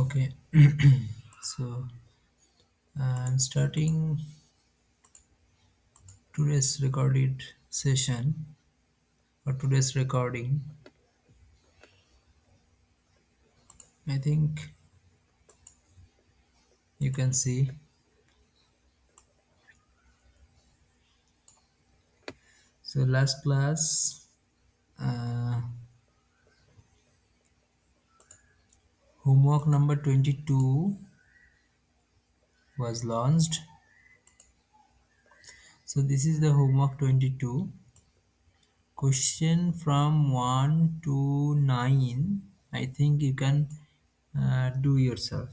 Okay, so I'm starting today's recorded session or today's recording. I think you can see. So, last class, uh, homework number 22 was launched. So, this is the homework 22. Question from 1 to 9. I think you can do yourself.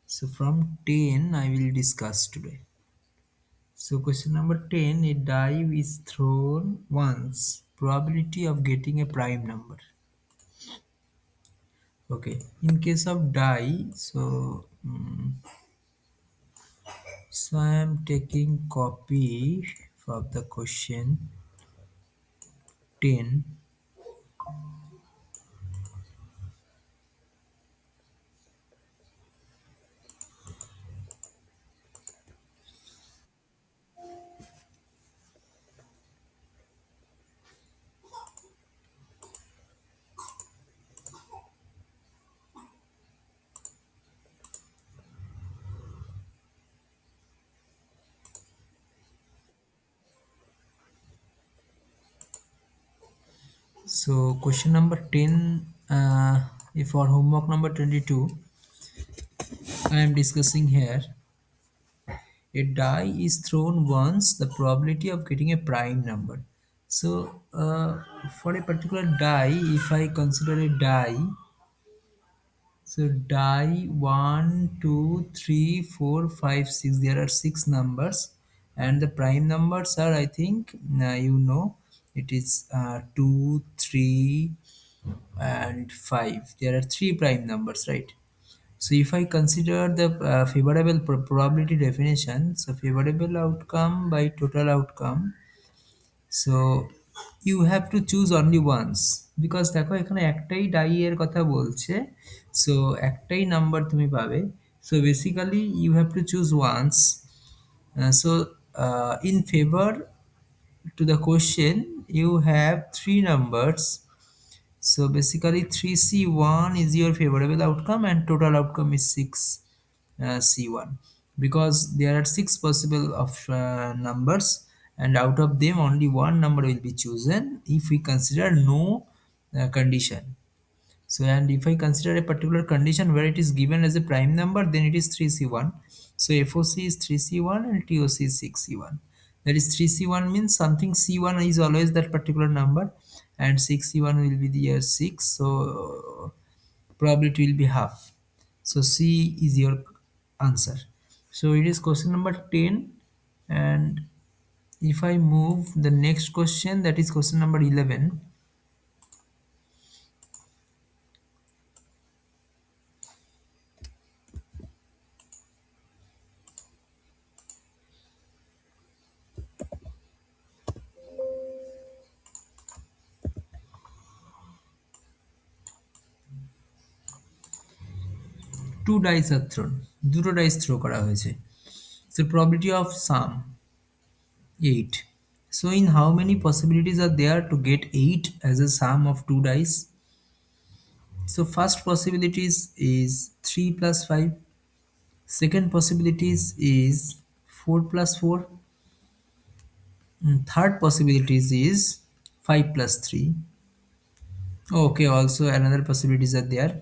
So, from 10, I will discuss today. So question number 10, a die is thrown once. Probability of getting a prime number. Okay. In case of die, so I am taking copy of the question 10. So question number 10, if for homework number 22, I am discussing here. A die is thrown once, the probability of getting a prime number. So for a particular die, if I consider a die, so die 1, 2, 3, 4, 5, 6. There are six numbers, and the prime numbers are, I think, it is 2, 3, and 5. There are three prime numbers, right? So if I consider the favorable probability definition, so favorable outcome by total outcome, so you have to choose only once, because দেখো এখানে একটাই die এর কথা বলছে, so একটাই number তুমি পাবে, so basically you have to choose once. In favor to the question you have three numbers, so basically 3C1 is your favorable outcome and total outcome is 6C1, because there are six possible of numbers, and out of them only one number will be chosen if we consider no condition. So, and if I consider a particular condition where it is given as a prime number, then it is 3C1. So FOC is 3C1 and TOC is 6C1. That is 3C1 means something C1 is always that particular number, and 6C1 will be the 6. So probability will be half. So C is your answer. So it is question number 10. And if I move the next question, that is question number 11. Two dice are thrown, দুটো dice throw করা হয়েছে, so probability of sum 8. So in how many possibilities are there to get 8 as a sum of two dice? So first possibilities is 3 plus 5, second possibilities is 4 plus 4, and third possibilities is 5 plus 3. Okay, also another possibilities are there.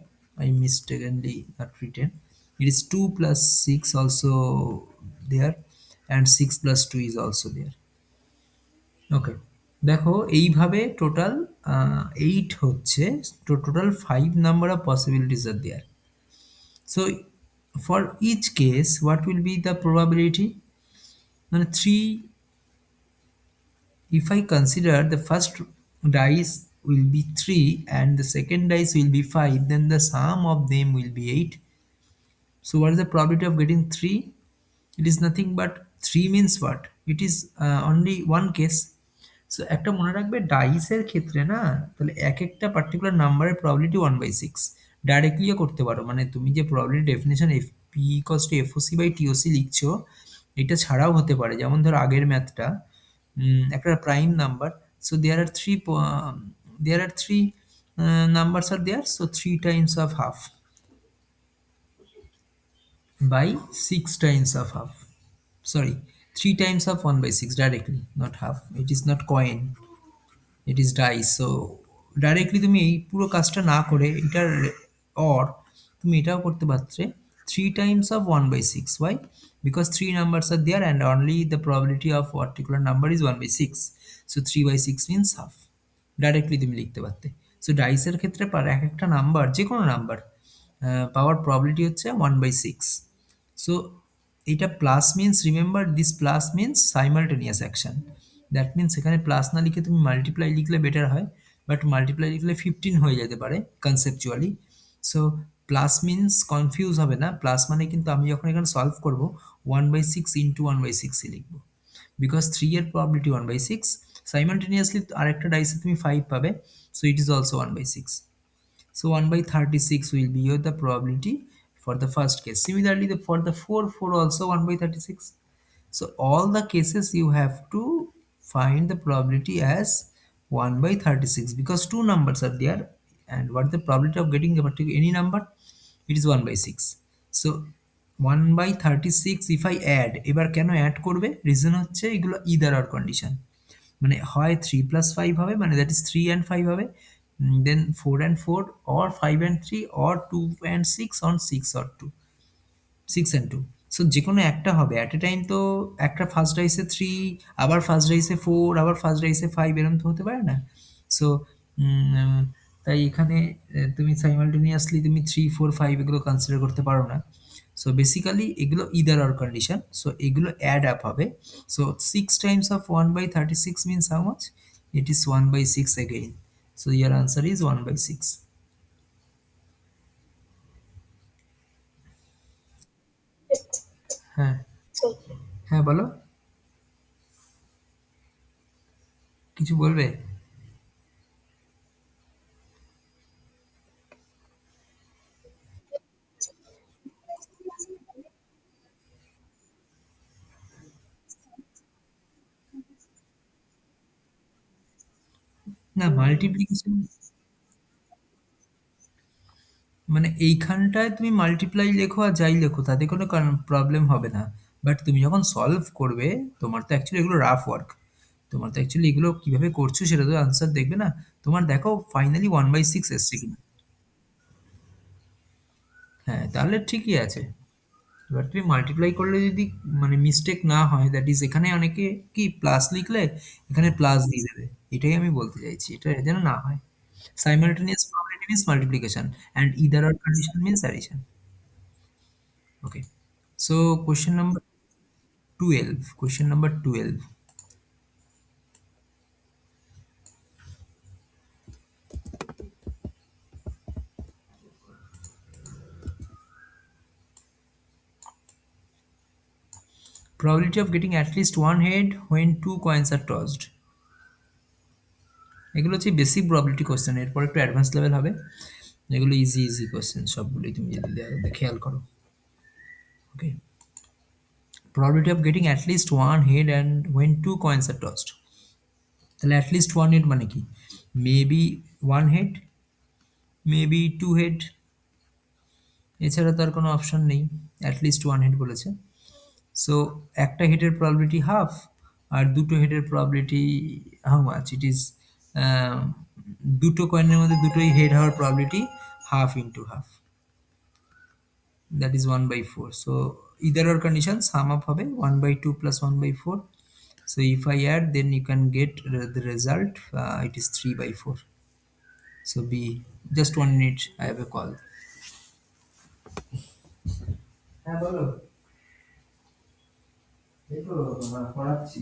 I mistakenly not written. It is 2 plus 6 also there, and 6 plus 2 is also there. ওকে, দেখো এইভাবে total 8 হচ্ছে, তো total 5 number of possibilities are there. So for each case what will be the probability, মানে 3, if I consider the first dice will be 3 and the second dice will be 5, then the sum of them will be 8. So what is the probability of getting 3? It is nothing but 3 means what? It is only one case. So একটা মনে রাখবে ডাইসের ক্ষেত্রে না, তাহলে এক একটা particular নাম্বারের probability 1/6, ডাইরেক্টলিও করতে পারো, মানে তুমি যে probability definition F P equals to F O C by T O C লিখছো, এটা ছাড়াও হতে পারে। যেমন ধরো আগের ম্যাথটা, একটা prime number, so there are three numbers are there, so 3 times of half by 6 times of half, sorry, 3 times of 1 by 6 directly, not half, it is not coin, it is dice. So directly তুমি এই পুরো কাজটা না করে এটার or তুমি এটাও করতে পারছে, 3 times of 1 by 6, why? Because 3 numbers are there and only the probability of particular number is 1 by 6, so 3 by 6 means half, directly তুমি লিখতে পারতে। সো ডাইসের ক্ষেত্রে পার এক একটা নাম্বার, যে কোনো নাম্বার পাওয়ার প্রবাবিলিটি হচ্ছে 1/6। সো এইটা plus means, remember this plus means simultaneous action, that means এখানে প্লাস না লিখে তুমি মাল্টিপ্লাই লিখলে বেটার হয়, বাট মাল্টিপ্লাই লিখলে 15 হয়ে যেতে পারে conceptually. So plus means confuse হবে না, প্লাস মানে কিন্তু আমি যখন এখানে সলভ করব 1/6 ইন্টু 1/6ই লিখবো, বিকজ 3 এর প্রবাবিলিটি 1/6, সাইমালটেনিয়াসলি আরেকটা ডাইসে তুমি 5 পাবে, so it is also 1/6, so 1/36 will be your the probability for the first case. Similarly, for the 4 also 1/36. So all the cases you have to find the probability as 1/36 because two numbers are there, and what is the probability of getting a particular any number? It is 1/6. So 1/36 if I add, এবার কেন add করবে, reason হচ্ছে এগুলো either or condition, মানে হয় 3 + 5 হবে, মানে that is 3 and 5 হবে, দেন 4 and 4 or 5 and 3 or 2 and 6 on 6 or 2, 6 and 2, so যে কোনো একটা হবে অ্যাট এ টাইম। তো একটা ফার্স্ট রাইসে 3, আবার ফার্স্ট রাইসে 4, আবার ফার্স্ট রাইসে 5, এরকম তো হতে পারে না। সো তাই এখানে তুমি সাইমালটেনিয়াসলি তুমি 3 4 5 এগুলো কনসিডার করতে পারো না। সো বেসিক্যালি এগুলো ইদার অর কন্ডিশন, সো এগুলো অ্যাড আপ হবে। So 6 Times of 1/36 means how much? It is 1/6 again, so your answer is 1/6. হ্যাঁ, হ্যাঁ বলো, কিছু বলবে? না মাল্টিপ্লিকেশন, মানে এইখানটায় তুমি মাল্টিপ্লাই লেখো আর যাই লেখো তাতে কোনো প্রবলেম হবে না, বাট তুমি যখন সলভ করবে, তোমার তো অ্যাকচুয়ালি এগুলো রাফ ওয়ার্ক, তোমার তো অ্যাকচুয়ালি এগুলো কিভাবে করছো সেটা তো আনসার দেখবে না, তোমার দেখো ফাইনালি 1/6 এসছে কিনা। হ্যাঁ তাহলে ঠিকই আছে। এবার তুমি মাল্টিপ্লাই করলে যদি মানে মিস্টেক না হয়, দ্যাট ইজ এখানে অনেকে কি প্লাস লিখলে এখানে প্লাস দিয়ে দেবে, এটাই আমি বলতে চাইছি, এটা যেন না হয়। Simultaneous probability means multiplication and either or condition means addition. Okay. So question number 12. Question number 12. Probability of getting at least one head when two coins are tossed. এগুলো হচ্ছে বেসিক প্রবাবিলিটি কোশ্চেন, এরপর একটু advance level হবে, এগুলো easy easy question সবগুলোই, তুমি যদি খেয়াল করো। ওকে, probability of getting at least one head and when two coins are tossed, তাহলে at least one head মানে কি, maybe one head, maybe two head, এছাড়া তার কোনো অপশন নেই, at least one head বলেছে। সো একটা হেডের প্রবাবিলিটি হাফ, আর দুটো হেডের probability how much it is, দুটো কয়েনের মধ্যে দুটোই হেড হওয়ার probability half into half, that is 1/4। So either or condition sum up হবে 1/2 + 1/4, so if I add then you can get the result, it is 3/4। So B, just 1 minute, I have a call. হ্যাঁ বলো, দেখো পড়াচ্ছি।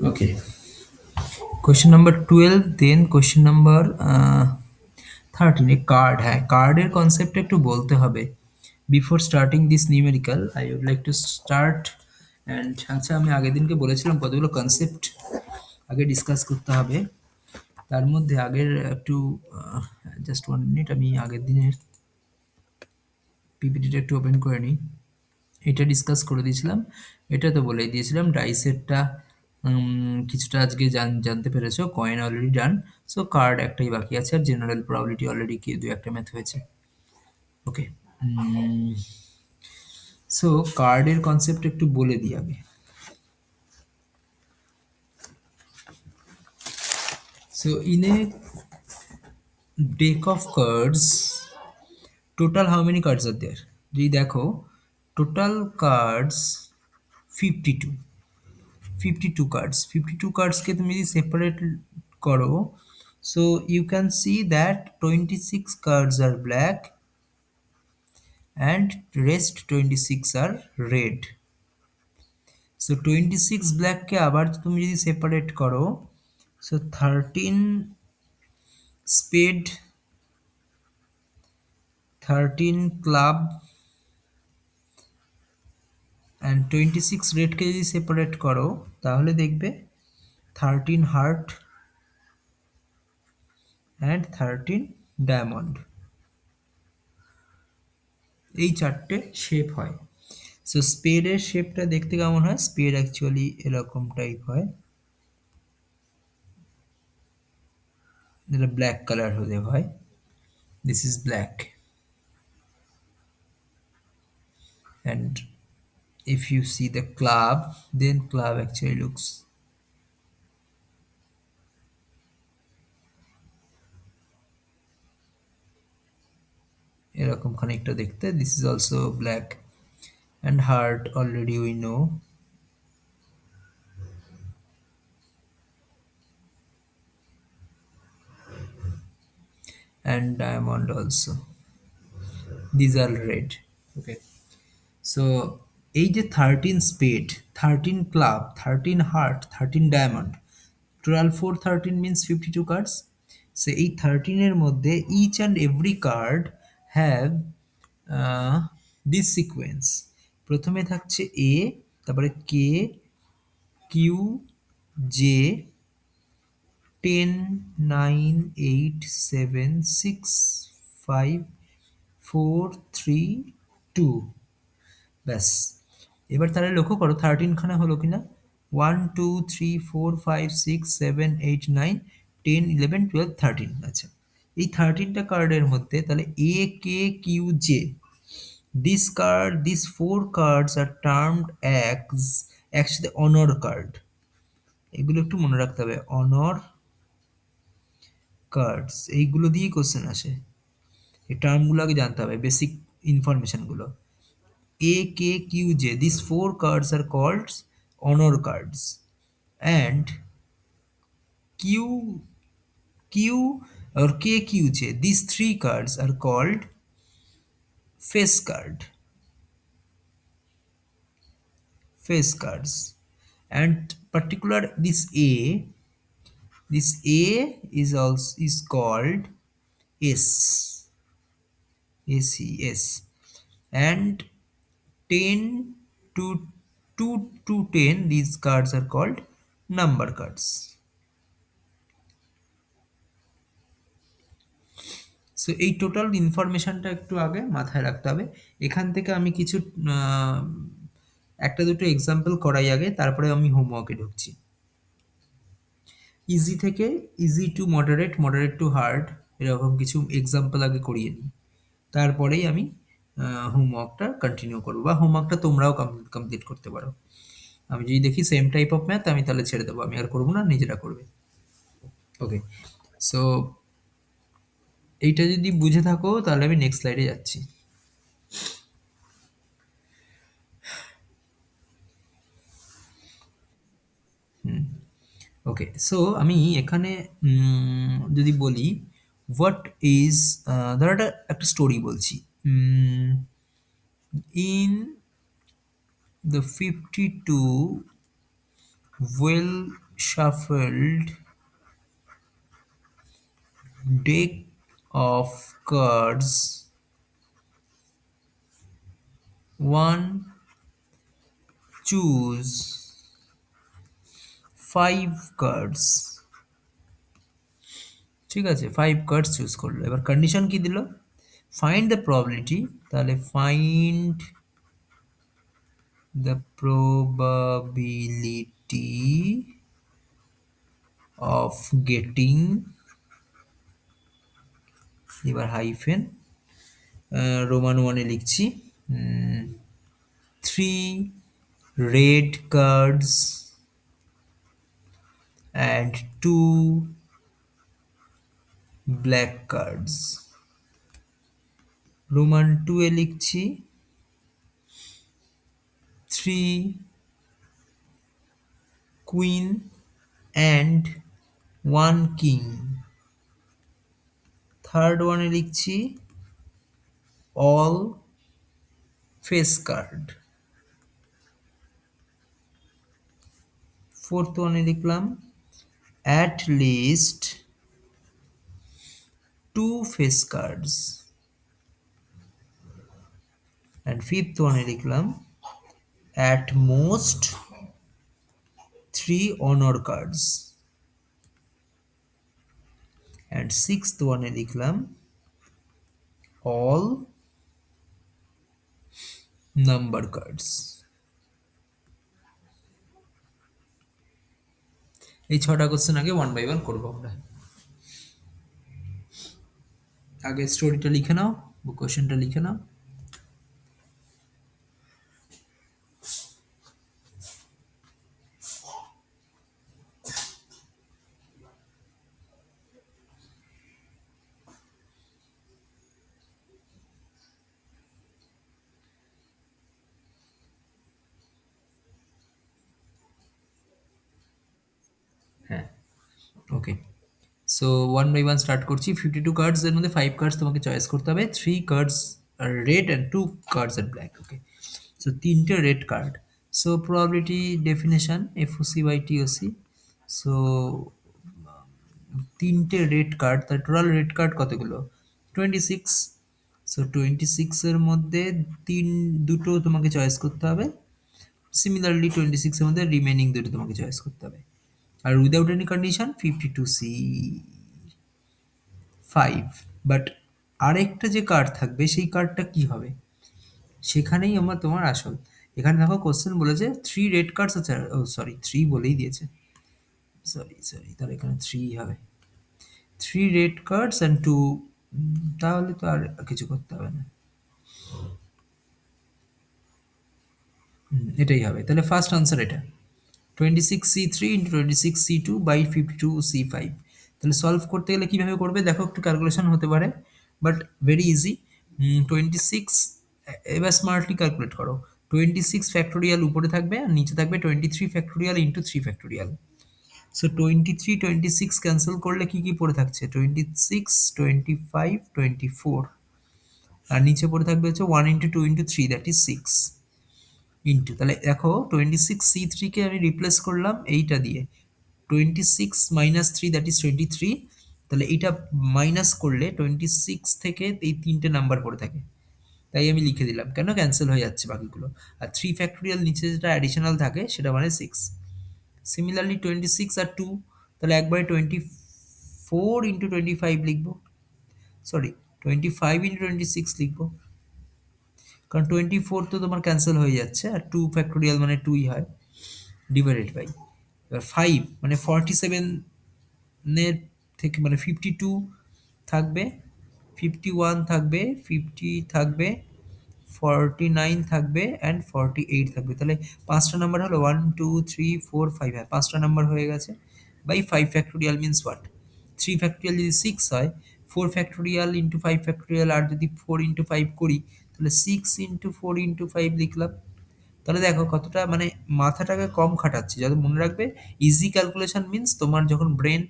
Okay. Question number 12, then question number 13, এ card, হ্যাঁ কার্ডের concept একটু বলতে হবে। Before starting this numerical I would like to start and আচ্ছা আমি আগের দিনকে বলেছিলাম কতগুলো কনসেপ্ট আগে ডিসকাস করতে হবে। তার মধ্যে আগের একটু জাস্ট 1 মিনিট, আমি আগের দিনের পিপিটিটা একটু ওপেন করে নিই। এটা ডিসকাস করে দিয়েছিলাম, এটা তো বলেই দিয়েছিলাম। ডাইসেটটা কিছুটা আজকে জানতে পেরেছো। Coin already done, so card একটাই বাকি আছে, আর জেনারেল প্রবাবিলিটি অলরেডি কি দু একটা ম্যাথ হয়েছে। ওকে, সো কার্ডের কনসেপ্ট একটু বলে দিই আগে। So in a deck of cards, total how many cards are there? যদি দেখো টোটাল কার্ডস 52, 52 cards, 52 cards কে তুমি যদি সেপারেট করো, so you can see that 26 cards are black and rest 26 are red. So 26 black কে আবার তুমি যদি separate করো, so 13 spade, 13 club and 26 red কে যদি সেপারেট করো তাহলে দেখবে 13 হার্ট and 13 ডায়মন্ড, এই চারটে শেপ হয়। সো স্পেডের শেপটা দেখতে কেমন হয়? স্পেড অ্যাকচুয়ালি এরকম টাইপ হয়, যেটা ব্ল্যাক কালার হলে হয়। This is black, and if you see the club, then club actually looks এরকম খানিকটা দেখতে। This is also black, and heart already we know, and diamond also, these are red. Okay, so এই যে 13 স্পেড, 13 club, 13 heart, 13 diamond, 12 4 13 means 52 cards. So এই 13 এর মধ্যে each and every card have this sequence. প্রথমে থাকছে A, তারপরে K, Q, J, 10 9 8 7 6 5 4 3 2, ব্যাস। এবার তাহলে লক্ষ্য করো 13 খানা হলো কিনা। 1 2 3 4 5 6 7 8 9 10 11 12 13। আচ্ছা, এই 13টা কার্ডের মধ্যে তাহলে A K Q J, this card, this 4 cards are termed as একসাথে অনর কার্ড। এগুলো একটু মনে রাখতে হবে, অনর কার্ডস, এইগুলো দিয়েই কোশ্চেন আসে। এই টার্মগুলো আগে জানতে হবে, বেসিক ইনফরমেশনগুলো। A, K, Q, J. These 4 cards are called honor cards, and Q, Q or K, Q, J. These 3 cards are called face card, face cards, and particular this A is also is called S, S, and 10 to 2 to 10, these cards are called number cards. So এই total ইনফরমেশনটা একটু আগে মাথায় রাখতে হবে। এখান থেকে আমি কিছু একটা দুটো এক্সাম্পল করাই আগে, তারপরে আমি হোমওয়ার্কে ঢুকছি। ইজি থেকে easy to moderate, moderate two hard, এরকম কিছু এক্সাম্পল আগে করিয়ে নিই, তারপরেই আমি হোমওয়ার্কটা কন্টিনিউ করবো, বা হোমওয়ার্কটা তোমরাও কমপ্লিট করতে পারো। আমি যদি দেখি সেম টাইপ অফ ম্যাথ আমি তাহলে ছেড়ে দেবো, আমি আর করবো না, নিজেরা করবে। ওকে, সো এইটা যদি বুঝে থাকো তাহলে আমি নেক্সট স্লাইডে যাচ্ছি। ওকে, সো আমি এখানে যদি বলি হোয়াট ইজ, ধরো একটা স্টোরি বলছি, in the 52 well shuffled deck of cards, one choose 5 cards। ঠিক আছে, 5 cards চুজ করলো, এবার কন্ডিশন কি দিল, ফাইন্ড দ্য প্রবাবিলিটি, তাহলে find the probability of getting, এবার হাইফেন রোমান ওয়ানে লিখছি, 3 red cards and 2 black cards। Roman 2 এ লিখছি 3 queen and 1 king। থার্ড ওয়ানে লিখছি all face card। ফোর্থ ওয়ানে লিখলাম at least 2 face cards। and fifth ওয়ানে লিখলাম at most 3 honor cards। and sixth ওয়ানে লিখলাম all number cards। এই 6টা কোশ্চেন আগে 1 বাই 1 করবো আমরা। আগে স্টোরিটা লিখে নাও, কোশ্চেনটা লিখে নাও। হ্যাঁ, ওকে, সো 1 বাই 1 স্টার্ট করছি। 52 কার্ডস এর মধ্যে 5 কার্ডস তোমাকে চয়েস করতে হবে, 3 cards are red and 2 cards are black. Okay, so 3টে red card, so probability definition FOC by TOC. So 3টে রেড কার্ড, তার টোটাল রেড কার্ড কতগুলো, 26। সো 26 এর মধ্যে দুটো তোমাকে চয়েস করতে হবে, সিমিলারলি 26 এর মধ্যে রিমেনিং দুটো তোমাকে চয়েস করতে হবে। আর without any condition 52C5। But আরেকটা যে কার্ড থাকবে সেই কার্ডটা কি হবে, সেখানেই আমার তোমার আসল। এখানে দেখো কোশ্চেন বলেছে 3 রেড কার্ডস আছে, ও সরি 3 বলেই দিয়েছে, সরি সরি, তাহলে এখানে 3 হবে, 3 রেড কার্ডস অ্যান্ড 2, তাহলে তো আর কিছু করতে হবে না, এটাই হবে। তাহলে ফার্স্ট আনসার এটা 26C3 into 26C2 by 52C5। তাহলে সলভ করতে গেলে কীভাবে করবে দেখো, একটু ক্যালকুলেশন হতে পারে বাট ভেরি ইজি। 26, এবার স্মার্টলি ক্যালকুলেট করো, 26 ফ্যাক্টোরিয়াল উপরে থাকবে আর নিচে থাকবে 23 factorial into 3 factorial. So 23 26 cancel করলে কি কি পড়ে থাকছে, 26 25 24, আর নিচে পড়ে থাকবে হচ্ছে 1 into 2 into 3, that is 6 into, তাহলে দেখো 26C3কে আমি রিপ্লেস করলাম এইটা দিয়ে, 26 - 3 দ্যাট ইজ 23। তাহলে এইটা মাইনাস করলে 26 থেকে এই 3টে নাম্বার পড়ে থাকে, তাই আমি লিখে দিলাম, কেন ক্যান্সেল হয়ে যাচ্ছে বাকিগুলো। আর 3 ফ্যাক্টোরিয়াল নিচে যেটা অ্যাডিশনাল থাকে সেটা মানে 6। সিমিলারলি 26 আর 2, তাহলে একবারে 24 × 25 লিখবো, সরি 25 × 26 লিখবো, কারণ 24 তো তোমার ক্যান্সেল হয়ে যাচ্ছে আর 2 ফ্যাক্টোরিয়াল মানে 2ই হয়, ডিভাইডেড বাই, এবার 5 মানে 47 এর থেকে মানে 52 থাকবে, 51 থাকবে, 50 থাকবে, 49 থাকবে অ্যান্ড 48 থাকবে। তাহলে 5টা নাম্বার হলো 1 2 3 4 5, হ্যাঁ 5টা নাম্বার হয়ে গেছে। By 5 factorial means what? 3 factorial যদি 6 হয়, 4 ফ্যাক্টোরিয়াল ইন্টু 5 ফ্যাক্টোরিয়াল, আর যদি 4 ইন্টু 5 করি তাহলে 6 ইন্টু 4 ইন্টু 5 লিখলাম। তাহলে দেখো কতটা মানে মাথাটাকে কম খাটাচ্ছি। যাতে মনে রাখবে ইজি ক্যালকুলেশন মিন্স তোমার যখন ব্রেন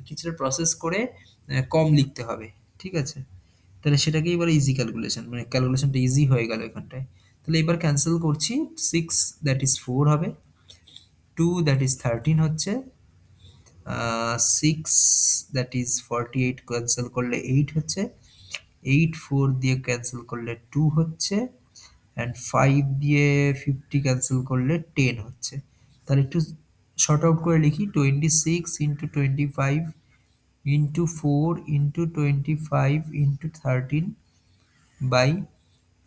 কিছুটা প্রসেস করে কম লিখতে হবে, ঠিক আছে? তাহলে সেটাকেই বলে ইজি ক্যালকুলেশন, মানে ক্যালকুলেশনটা ইজি হয়ে গেল এখানটায়। তাহলে এবার ক্যান্সেল করছি, 6 দ্যাট ইজ 4 হবে, 2 দ্যাট ইজ 13 হচ্ছে, 6 দ্যাট ইজ 48 ক্যান্সেল করলে 8 হচ্ছে, 8 4 দিয়ে ক্যান্সেল করলে 2 হচ্ছে, অ্যান্ড 5 দিয়ে 50 ক্যান্সেল করলে 10 হচ্ছে। তাহলে একটু শর্ট আউট করে লিখি, 26 into 25 into 4 into 25 into 13 by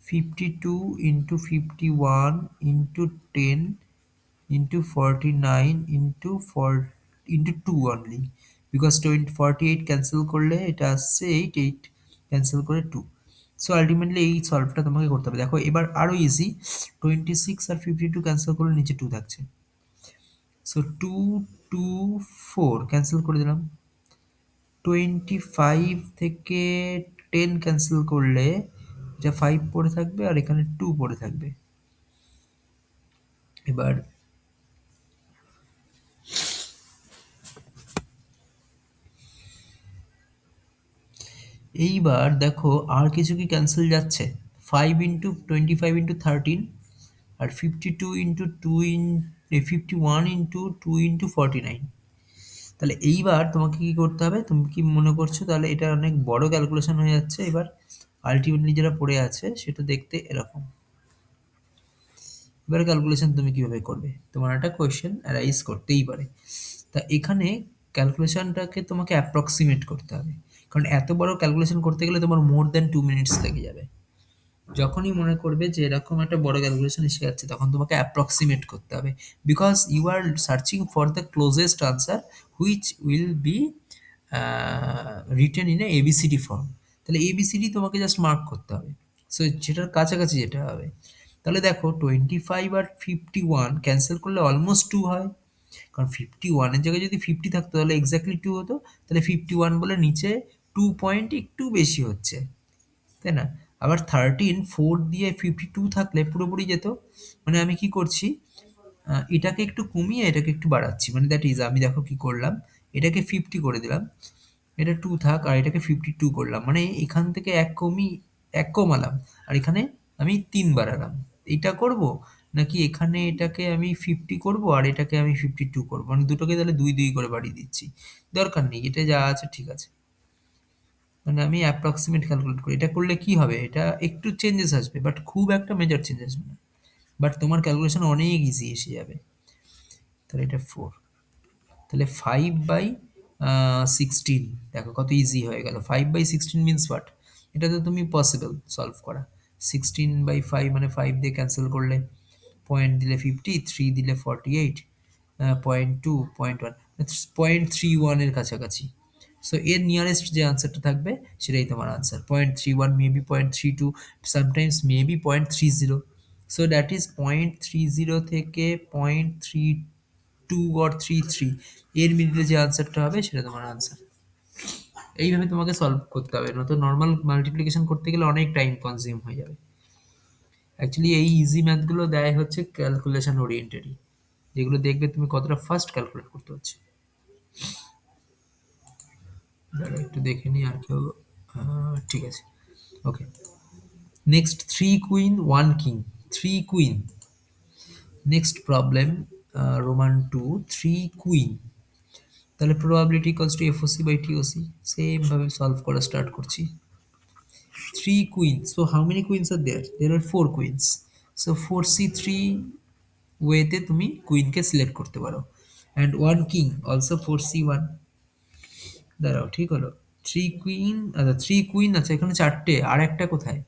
52 into 51 into 10 into 49 into 4 into 2 only, because 20 48 cancel করলে এটা আসছে 8, 8 cancel করে 2। সো আলটিমেটলি এই সলভটা তোমাকে করতে হবে। দেখো এবার আরো ইজি, 26 আর 52 ক্যান্সেল করলে নিচে 2 থাকছে। সো 2 2 4 ক্যান্সেল করে দিলাম। 25 থেকে 10 ক্যান্সেল করলে এটা 5 পড়ে থাকবে আর এখানে 2 পড়ে থাকবে। এবার এইবার দেখো আর কিছু কি ক্যান্সেল যাচ্ছে? 5 ইন্টু 25 ইন্টু 13 আর 52 ইন্টু 2 ইন 51 ইন্টু 2 ইন্টু 49। তাহলে এইবার তোমাকে কি করতে হবে? তুমি কি মনে করছো তাহলে এটা অনেক বড় ক্যালকুলেশন হয়ে যাচ্ছে? এবার আলটিমেটলি যেটা পড়ে আছে সেটা দেখতে এরকম। এবার ক্যালকুলেশন তুমি কিভাবে করবে? তোমার একটা কোয়েশ্চেন অ্যারাইজ করতেই পারে। তা এখানে ক্যালকুলেশনটাকে তোমাকে অ্যাপ্রক্সিমেট করতে হবে, কারণ এত বড় ক্যালকুলেশন করতে গেলে তোমার মোর দ্যান 2 মিনিটস লেগে যাবে। যখনই মনে করবে যে এরকম একটা বড় ক্যালকুলেশন এসে যাচ্ছে তখন তোমাকে অ্যাপ্রক্সিমেট করতে হবে, because you are searching for the closest answer which will be written in a ABCD form. তাহলে এবিসিডি তোমাকে জাস্ট মার্ক করতে হবে, সো যেটার কাছাকাছি যেটা হবে। তাহলে দেখো 25 আর 51 ক্যান্সেল করলে অলমোস্ট 2 হয়, কারণ 51 এর জায়গায় যদি 50 থাকতো তাহলে এক্স্যাক্টলি 2 হতো। তাহলে 51 বলে নিচে 2 পয়েন্ট একটু বেশি হচ্ছে, তাই না? আবার 13 4 দিয়ে 52 থাকলে পুরোপুরি যেত। মানে আমি কি করছি, এটাকে একটু কমিয়ে এটাকে একটু বাড়াচ্ছি, মানে দ্যাট ইজ আমি দেখো কি করলাম, এটাকে 50 করে দিলাম, এটা 2 থাক, আর এটাকে 52 করলাম, মানে এখান থেকে এক কমালাম, আর এখানে আমি 3 বাড়ালাম। এইটা করব, নাকি এখানে এটাকে আমি 50 করব আর এটাকে আমি 52 করব, মানে দুটোকে তাহলে 2 2 করে বাড়িয়ে দিচ্ছি। দরকার নেই, এটা যা আছে ঠিক আছে। মানে আমি অ্যাপ্রক্সিমেট ক্যালকুলেট করি। এটা করলে কি হবে? এটা একটু চেঞ্জেস আসবে, বাট খুব একটা মেজর চেঞ্জ আসবে না। বাট তোমার ক্যালকুলেশন অনেক ইজি এসে যাবে। তাহলে এটা 4, তাহলে 5/16, দেখো কত ইজি হয়ে গেল। 5/16 মিন্স হোয়াট? এটা তো তুমি পসিবল সলভ করা। 16/5 মানে 5 দিয়ে ক্যান্সেল করলে, পয়েন্ট দিলে 50, 3 দিলে 48, 0.2, 0.1, 0.31 এর কাছাকাছি। সো এর নিয়ারেস্ট যে আনসারটা থাকবে সেটাই তোমার answer. 0.31, maybe 0.32, sometimes maybe 0.30। So that is 0.30 থেকে 0.32 অর 33, এর মিডিলে যে আনসারটা হবে সেটা তোমার আনসার। এইভাবে তোমাকে সলভ করতে হবে, নয়তো নর্মাল মাল্টিপ্লিকেশন করতে গেলে অনেক টাইম কনজিউম হয়ে যাবে। অ্যাকচুয়ালি এই ইজি ম্যাথগুলো দেয় হচ্ছে ক্যালকুলেশন ওরিয়েন্টেডই, যেগুলো দেখবে তুমি কতটা ফাস্ট ক্যালকুলেট করতে হচ্ছে। দাঁড়াও একটু দেখে নিই আর কেউ। ঠিক আছে, okay. Next 3 queen 1 king, 3 queen. Next problem, Roman 2, 3 queen. তাহলে probability equals to FOC by TOC, same ভাবে সলভ করা স্টার্ট করছি। 3 queens, so how many queens are there? There are 4 queens, so 4c3 ওয়েতে তুমি কুইনকে সিলেক্ট করতে পারো, and 1 king also 4c1। দাঁড়াও, ঠিক হলো। 3 কুইন, আচ্ছা 3 কুইন আছে এখানে 4টে, আর একটা কোথায়?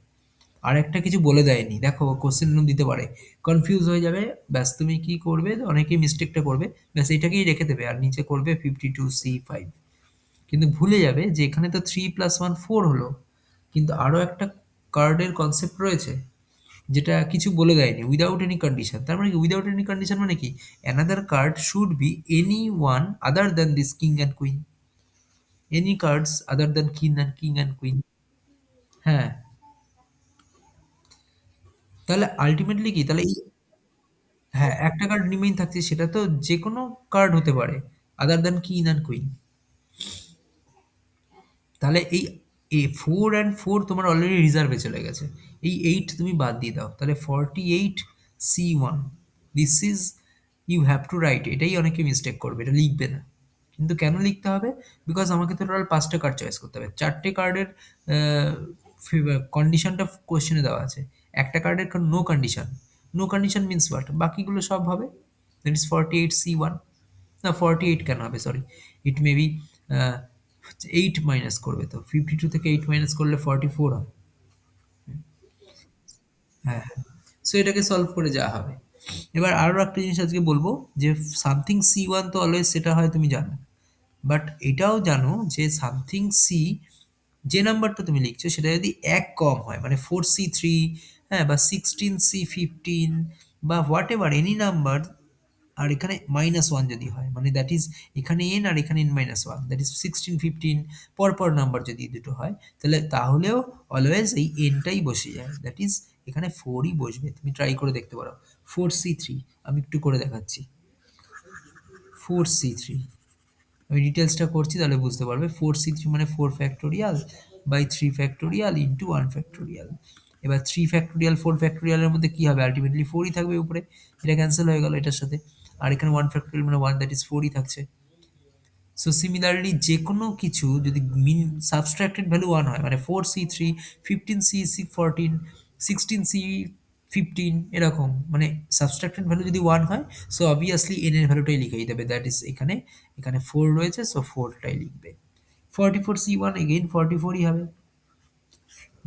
আর একটা কিছু বলে দেয়নি, দেখো কোশ্চেন দিতে পারে, কনফিউজ হয়ে যাবে। ব্যাস তুমি কি করবে, অনেকেই মিস্টেকটা করবে, ব্যাস এটাকেই রেখে দেবে আর নিচে করবে 52c5, কিন্তু ভুলে যাবে যে এখানে তো 3 + 1 4 হলো, কিন্তু আরও একটা কার্ডের কনসেপ্ট রয়েছে। যেটা কিছু বলে দেয়নি, উইদাউট এনি কন্ডিশন। তার মানে কি উইদাউট এনি কন্ডিশন মানে কি, another card should be any one other than this king and queen, any cards other than king and queen. হ্যাঁ, তাহলে আলটিমেটলি কি, তাহলে এই, হ্যাঁ, একটা কার্ড রিমেইন থাকছে, সেটা তো যে কোনো কার্ড হতে পারে other than king and queen. তাহলে এই ফোর অ্যান্ড ফোর তোমার অলরেডি রিজার্ভে চলে গেছে, এই এইট তুমি বাদ দিয়ে দাও, তাহলে 48 C1, this is, you have to write, এটাই অনেকে মিস্টেক করবে, এটা লিখবে না। কিন্তু কেন লিখতে হবে, বিকজ আমাকে তো টোটাল পাঁচটা কার্ড চয়েস করতে হবে, চারটে কার্ডের কন্ডিশনটা কোয়েশ্চেনে দেওয়া আছে, একটা কার্ডের no condition, no condition means what, বাকিগুলো সব হবে, দ্যাট ইজ 48C1, না 48 কেন হবে, sorry, it may be 8 minus করবে, তো 52 থেকে 8 মাইনাস করলে 44 হয়। হ্যাঁ, হ্যাঁ, সো এটাকে সলভ করে যাওয়া হবে। এবার আরও একটা জিনিস আজকে বলবো, যে সামথিং C1 তো অলওয়েজ সেটা হয় তুমি জানো, বাট এটাও জানো যে সামথিং সি, যে নাম্বারটা তুমি লিখছো সেটা যদি এক কম হয়, মানে 4C3, হ্যাঁ, বা 16C15, বা হোয়াট এভার এনি নাম্বার, আর এখানে -1 যদি হয়, মানে দ্যাট ইজ এখানে n আর এখানে n-1, দ্যাট ইজ 16 15, পরপর নাম্বার যদি দুটো হয়, তাহলেও অলওয়েজ এই এনটাই বসে যায়, দ্যাট ইজ এখানে 4ই বসবে, তুমি ট্রাই করে দেখতে পারো। 4C3, আমি একটু করে দেখাচ্ছি, 4C3, আমি ডিটেলসটা করছি তাহলে বুঝতে পারবে। 4C3 মানে 4 ফ্যাক্টোরিয়াল/3 ফ্যাক্টোরিয়াল ইন্টু 1 ফ্যাক্টোরিয়াল। এবার 3 ফ্যাক্টোরিয়াল 4 ফ্যাক্টোরিয়ালের মধ্যে কি হবে, আলটিমেটলি 4ই থাকবে উপরে, এটা ক্যান্সেল হয়ে গেল এটার সাথে, আর এখানে 1 ফ্যাক্টোরিয়াল মানে 1, দ্যাট ইজ 4ই থাকছে। সো সিমিলারলি যে কোনো কিছু যদি সাবস্ট্রাক্টেড ভ্যালু 1 হয়, মানে 4C3, 15C14, 16C15, এরকম, মানে সাবস্ট্রাক্টেড ভ্যালু যদি 1 হয়, সো অবভিয়াসলি এন এর ভ্যালুটাই লিখে দিতে হবে, দ্যাট ইজ এখানে, এখানে 4 রয়েছে, সো 4টাই লিখবে। 44C1 এগেইন 44ই হবে,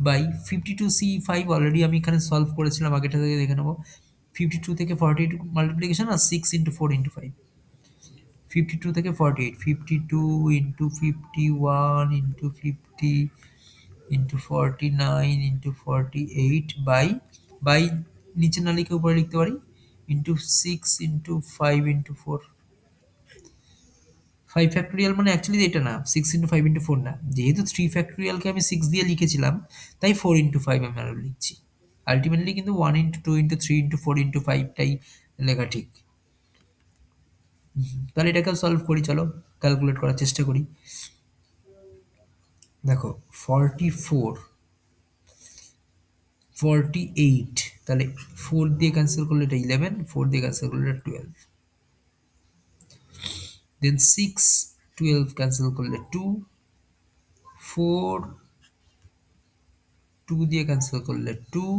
বাই 52C5, অলরেডি আমি এখানে সলভ করেছিলাম, আগেটা থেকে দেখে নেবো। 52 থেকে 42 মাল্টিপ্লিকেশন আর 6 × 4 × 5, 52 থেকে 48, 52 into 51 into 50 into 49 into 48 by নিচে না লিখে উপরে লিখতে পারি, ইন্টু 6 ইন্টু 5 ইন্টু 4, 5 ফ্যাক্টোরিয়াল মানে অ্যাকচুয়ালি এটা না, 6 ইন্টু 5 ইন্টু 4 না, যেহেতু 3 ফ্যাক্টোরিয়ালকে আমি 6 দিয়ে লিখেছিলাম, তাই 4 ইন্টু 5 আমি আরও লিখছি। আলটিমেটলি কিন্তু 1 ইন্টু 2 ইন্টু 3 ইন্টু 4 ইন্টু 5টাই লেখা ঠিক। তাহলে এটাকে সলভ করি, চলো ক্যালকুলেট করার চেষ্টা করি। দেখো 44, 48, তাহলে 4 দিয়ে ক্যান্সেল করলে এটা 11, 4 দিয়ে ক্যান্সেল করলে এটা 12, দেন 6, 12 ক্যান্সেল করলে 2, 4, 2 দিয়ে ক্যান্সেল করলে 2,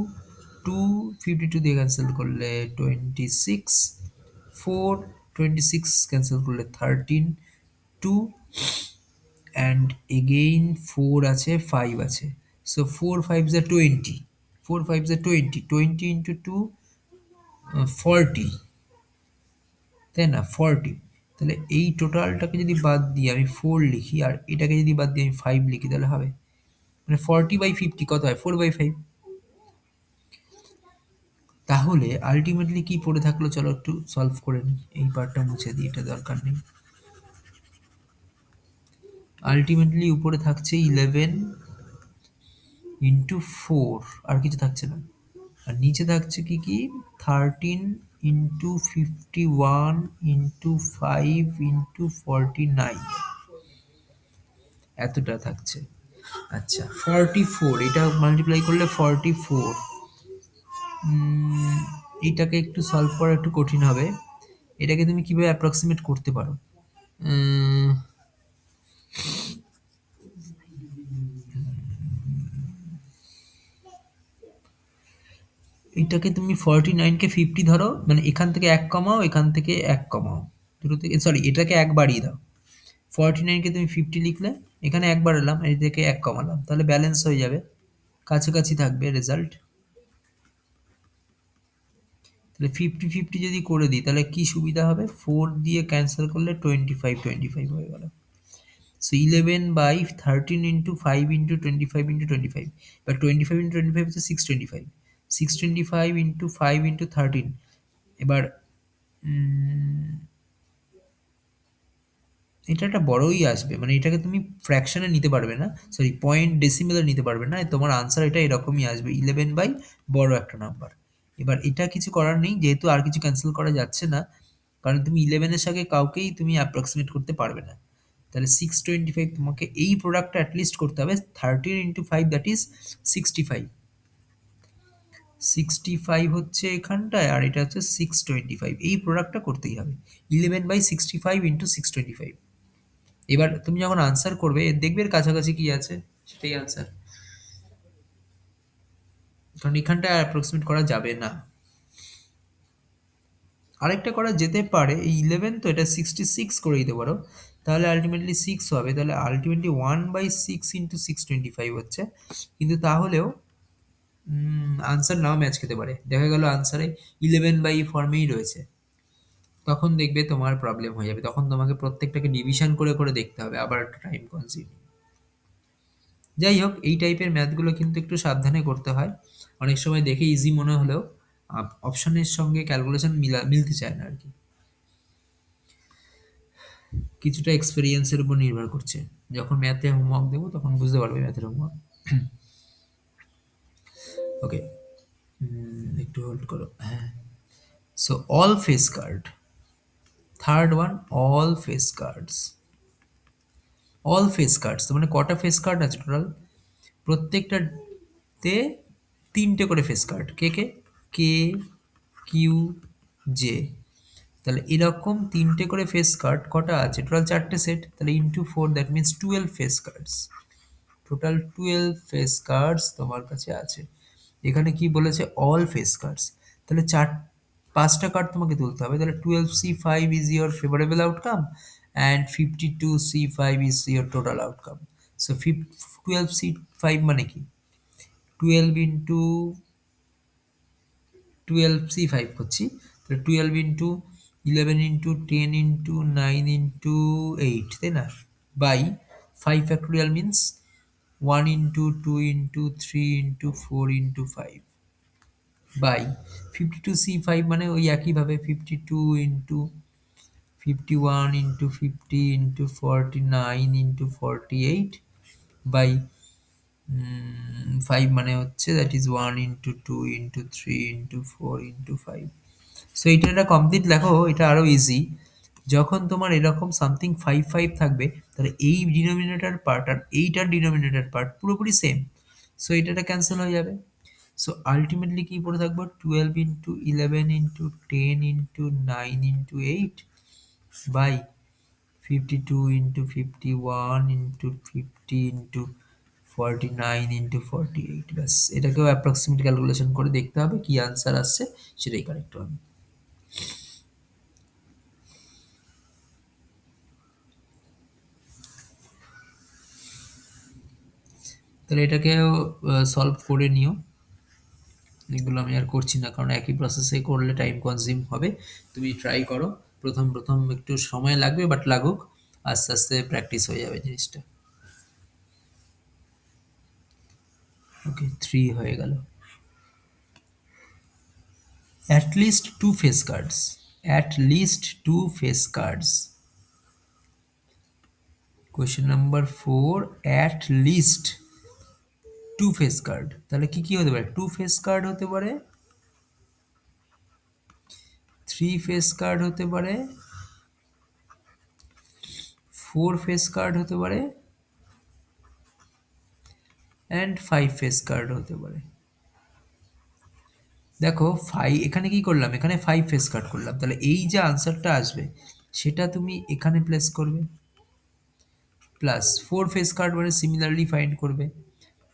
2, 52 দিয়ে ক্যান্সেল করলে 26, 4, 26 ক্যান্সেল করলে 13, 2, অ্যান্ড এগেইন 4 আছে, 5 আছে, সো 4 5 যা 20, 4 5 যা 20, 20 ইন্টু 2 40, তাই না, 40, তাহলে এই টোটালটাকে যদি বাদ দিয়ে আমি 4 লিখি, আর এটাকে যদি বাদ দিয়ে আমি 5 লিখি, তাহলে হবে, মানে 40/50 কত হয়, 4/5। তাহলে আলটিমেটলি কি পড়ে থাকলো, চলো একটু সলভ করে নিই, এই পার্টটা মুছে দিই, এটা দরকার নেই। আলটিমেটলি উপরে থাকছে 11 ইন্টু 4, আর কিছু থাকছে না, আর নিচে থাকছে কি কি, 13 ইন্টু 51 ইন্টু 5 ইন্টু 49, এতটা থাকছে। আচ্ছা 44, এটা মাল্টিপ্লাই করলে 44, এটাকে একটু সলভ করা একটু কঠিন হবে, এটাকে তুমি কিভাবে অ্যাপ্রক্সিমেট করতে পারো, উম, এটাকে তুমি 49কে 50 ধরো, মানে এখান থেকে এক কমাও, এখান থেকে এক কমাও, দুটো থেকে, সরি, এটাকে এক বাড়িয়ে দাও, 49কে তুমি 50 লিখলে, এখানে এক বাড়ালাম, এই থেকে এক কমালাম, তাহলে ব্যালেন্স হয়ে যাবে, কাছাকাছি থাকবে রেজাল্ট। তাহলে 50 50 যদি করে দিই, তাহলে কি সুবিধা হবে, 4 দিয়ে ক্যান্সেল করলে 25 হয়ে গেল, সো 11/13 ইন্টু 5 ইন্টু 25 ইন্টু 25, এবার 25 ইন্টু 25 হচ্ছে 625, 625 ইন্টু 5 ইন্টু 13। এবার এটা একটা বড়ই আসবে, মানে এটাকে তুমি ফ্র্যাকশনে নিতে পারবে না, সরি পয়েন্ট ডেসিমেলে নিতে পারবে না, তোমার আনসার এটা এরকমই আসবে 11 বাই বড় একটা নাম্বার। এবার এটা কিছু করার নেই, যেহেতু আর কিছু ক্যান্সেল করা যাচ্ছে না, কারণ তুমি 11-এর সঙ্গে কাউকেই তুমি অ্যাপ্রক্সিমেট করতে পারবে না। তাহলে 625 তোমাকে এই প্রোডাক্টটা অ্যাটলিস্ট করতে হবে, 13 ইন্টু 5 দ্যাট ইজ 65। 65 হচ্ছে এখানটায়, আর এটা হচ্ছে 625, এই প্রোডাক্টটা করতেই হবে 11/65 ইন্টু 625। এবার তুমি যখন আনসার করবে দেখবে এর কাছাকাছি কি আছে, সেটাই আনসার, কারণ এখানটা অ্যাপ্রক্সিমেট করা যাবে না। আরেকটা করা যেতে পারে, এই 11 তো এটা 66 করে দিতে পারো, তাহলে আলটিমেটলি 6 হবে, তাহলে আলটিমেটলি 1/6 ইন্টু 625 হচ্ছে, কিন্তু তাহলেও আনসার নাও ম্যাচ খেতে পারে, দেখা গেল আনসারে 11 বাই ফর্মেই রয়েছে, তখন দেখবে তোমার প্রবলেম হয়ে যাবে, তখন তোমাকে প্রত্যেকটাকে ডিভিশন করে করে দেখতে হবে, আবার একটা টাইম কনজিউমিং। যাই হোক, এই টাইপের ম্যাথগুলো কিন্তু একটু সাবধানে করতে হয়, অনেক সময় দেখে ইজি মনে হলেও অপশনের সঙ্গে ক্যালকুলেশন মিলতে চায় না আর কি, কিছুটা এক্সপেরিয়েন্সের উপর নির্ভর করছে। যখন ম্যাথে হোমওয়ার্ক দেবো তখন বুঝতে পারবে ম্যাথের হোমওয়ার্ক। ওকে, একটু হোল্ড করো, হ্যাঁ। So all face card, third one, all face cards. All face cards মানে কটা ফেস কার্ড আছে টোটাল, প্রত্যেকটাতে তিনটে করে ফেস কার্ড, কে কে, কে, কিউ, জে। তাহলে এরকম তিনটে করে ফেস কার্ড কটা আছে টোটাল, চারটে সেট, তাহলে into 4 that means 12 face cards, total 12 face cards তোমার কাছে আছে। এখানে কি বলেছে, অল ফেস কার্ডস, তাহলে পাঁচটা কার্ড তোমাকে তুলতে হবে, তাহলে 12C5 is your favourable outcome and 52C5 is your total outcome. So 12C5 মানে কি, 12 ইন্টু 12C5 করছি, তাহলে 12 ইন্টু 11 ইন্টু 10 ইন্টু 9 ইন্টু 8, তাই না, by 5 factorial means 1 into 2 into 3 into 4 into 5 by 52C5 মানে ওই একইভাবে 52 into 51 into 50 into 49 into 48 by 5 মানে হচ্ছে that is 1 into 2 into 3 into 4 into 5। So এটা একটা কমপ্লিট লেখো, এটা আরো ইজি। যখন তোমার এরকম সামথিং 5 থাকবে, তাহলে এই ডিনোমিনেটর পার্ট আর এইটার ডিনোমিনেটর পার্ট পুরোপুরি সেম, সো এটা ক্যান্সেল হয়ে যাবে। সো আলটিমেটলি কি পড়ে থাকবো, 12 into 11 into 10 into 9 into 8 by 52 into 51 into 50 into 49 into 48। ব্যাস, এটাকেও অ্যাপ্রক্সিমেট ক্যালকুলেশন করে দেখতে হবে কি আনসার আসছে, সেটাই কারেক্ট হবে। তাহলে এটাকেও সলভ করে নিও, এগুলো আমি আর করছি না, কারণ একই প্রসেসে করলে টাইম কনজিউম হবে। তুমি ট্রাই করো, প্রথম প্রথম একটু সময় লাগবে, বাট লাগুক, আস্তে আস্তে প্র্যাকটিস হয়ে যাবে জিনিসটা। ওকে, 3 হয়ে গেল। At least to face cards, at least to face cards. Question number 4, at least to face card, তাহলে কি কি হতে পারে, টু ফেস কার্ড হতে পারে, থ্রি ফেস কার্ড হতে পারে, 4 ফেস কার্ড হতে পারে, অ্যান্ড 5 ফেস কার্ড হতে পারে। দেখো এখানে কি করলাম, এখানে 5 ফেস কার্ড করলাম, তাহলে এই যে আনসারটা আসবে সেটা তুমি এখানে প্লেস করবে, প্লাস 4 ফেস কার্ড মানে সিমিলারলি ফাইন্ড করবে,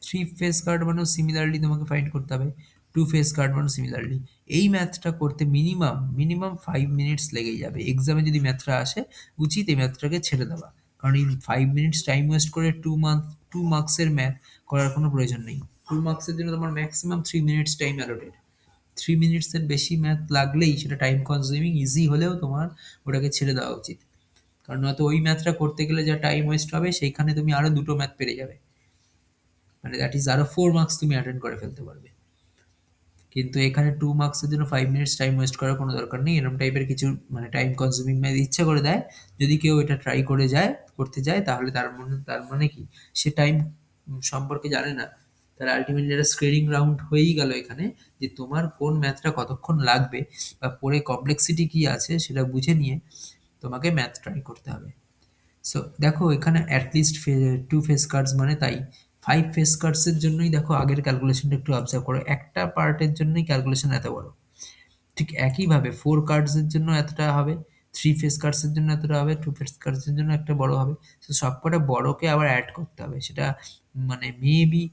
3 ফেস কার্ড মানেও সিমিলারলি তোমাকে ফাইন্ড করতে হবে, 2 ফেস কার্ড মানে সিমিলারলি। এই ম্যাথটা করতে মিনিমাম মিনিমাম 5 মিনিটস লেগেই যাবে, এক্সামে যদি ম্যাথটা আসে উচিত এই ম্যাথটাকে ছেড়ে দেওয়া, কারণ এই 5 মিনিটস টাইম ওয়েস্ট করে 2 মার্কসের ম্যাথ করার কোনো প্রয়োজন নেই। 2 মার্কসের জন্য তোমার ম্যাক্সিমাম 3 মিনিটস টাইম অ্যালোটেড, 3 মিনিটসের বেশি ম্যাথ লাগলেই সেটা টাইম কনজিউমিং, ইজি হলেও তোমার ওটাকে ছেড়ে দেওয়া উচিত, কারণ নয়তো ওই ম্যাথটা করতে গেলে যা টাইম ওয়েস্ট হবে সেইখানে তুমি আরো দুটো ম্যাথ পেরে যাবে, মানে দ্যাট ইজ আরো 4 মার্কস তুমি অ্যাটেন্ড করে ফেলতে পারবে। কিন্তু এখানে 2 মার্কসের জন্য 5 মিনিটস টাইম ওয়েস্ট করার কোনো দরকার নেই। এরকম টাইপের কিছু মানে টাইম কনজিউমিং ম্যাথ ইচ্ছা করে দেয়। যদি কেউ এটা ট্রাই করে যায় করতে যায় তাহলে তার মানে কি সে টাইম সম্পর্কে জানে না। তার আল্টিমেটলি একটা স্ক্রিনিং রাউন্ড হয়েই গেল এখানে, যে তোমার কোন ম্যাথটা কতক্ষণ লাগবে বা পড়ে কমপ্লেক্সিটি কি আছে সেটা বুঝে নিয়ে তোমাকে ম্যাথ ট্রাই করতে হবে। সো দেখো এখানে অ্যাটলিস্ট 2 ফেস কার্ডস মানে তাই 5 ফেস কার্ডসের জন্যই দেখো আগের ক্যালকুলেশনটা একটু অবজার্ভ করো, একটা পার্টের জন্যই ক্যালকুলেশন এত বড়। ঠিক একইভাবে 4 কার্ডসের জন্য এতটা হবে, 3 ফেস কার্ডসের জন্য এতটা হবে, 2 ফেস কার্ডসের জন্য একটা বড় হবে। তো সবকটা বড়কে আবার অ্যাড করতে হবে, সেটা মানে মেবি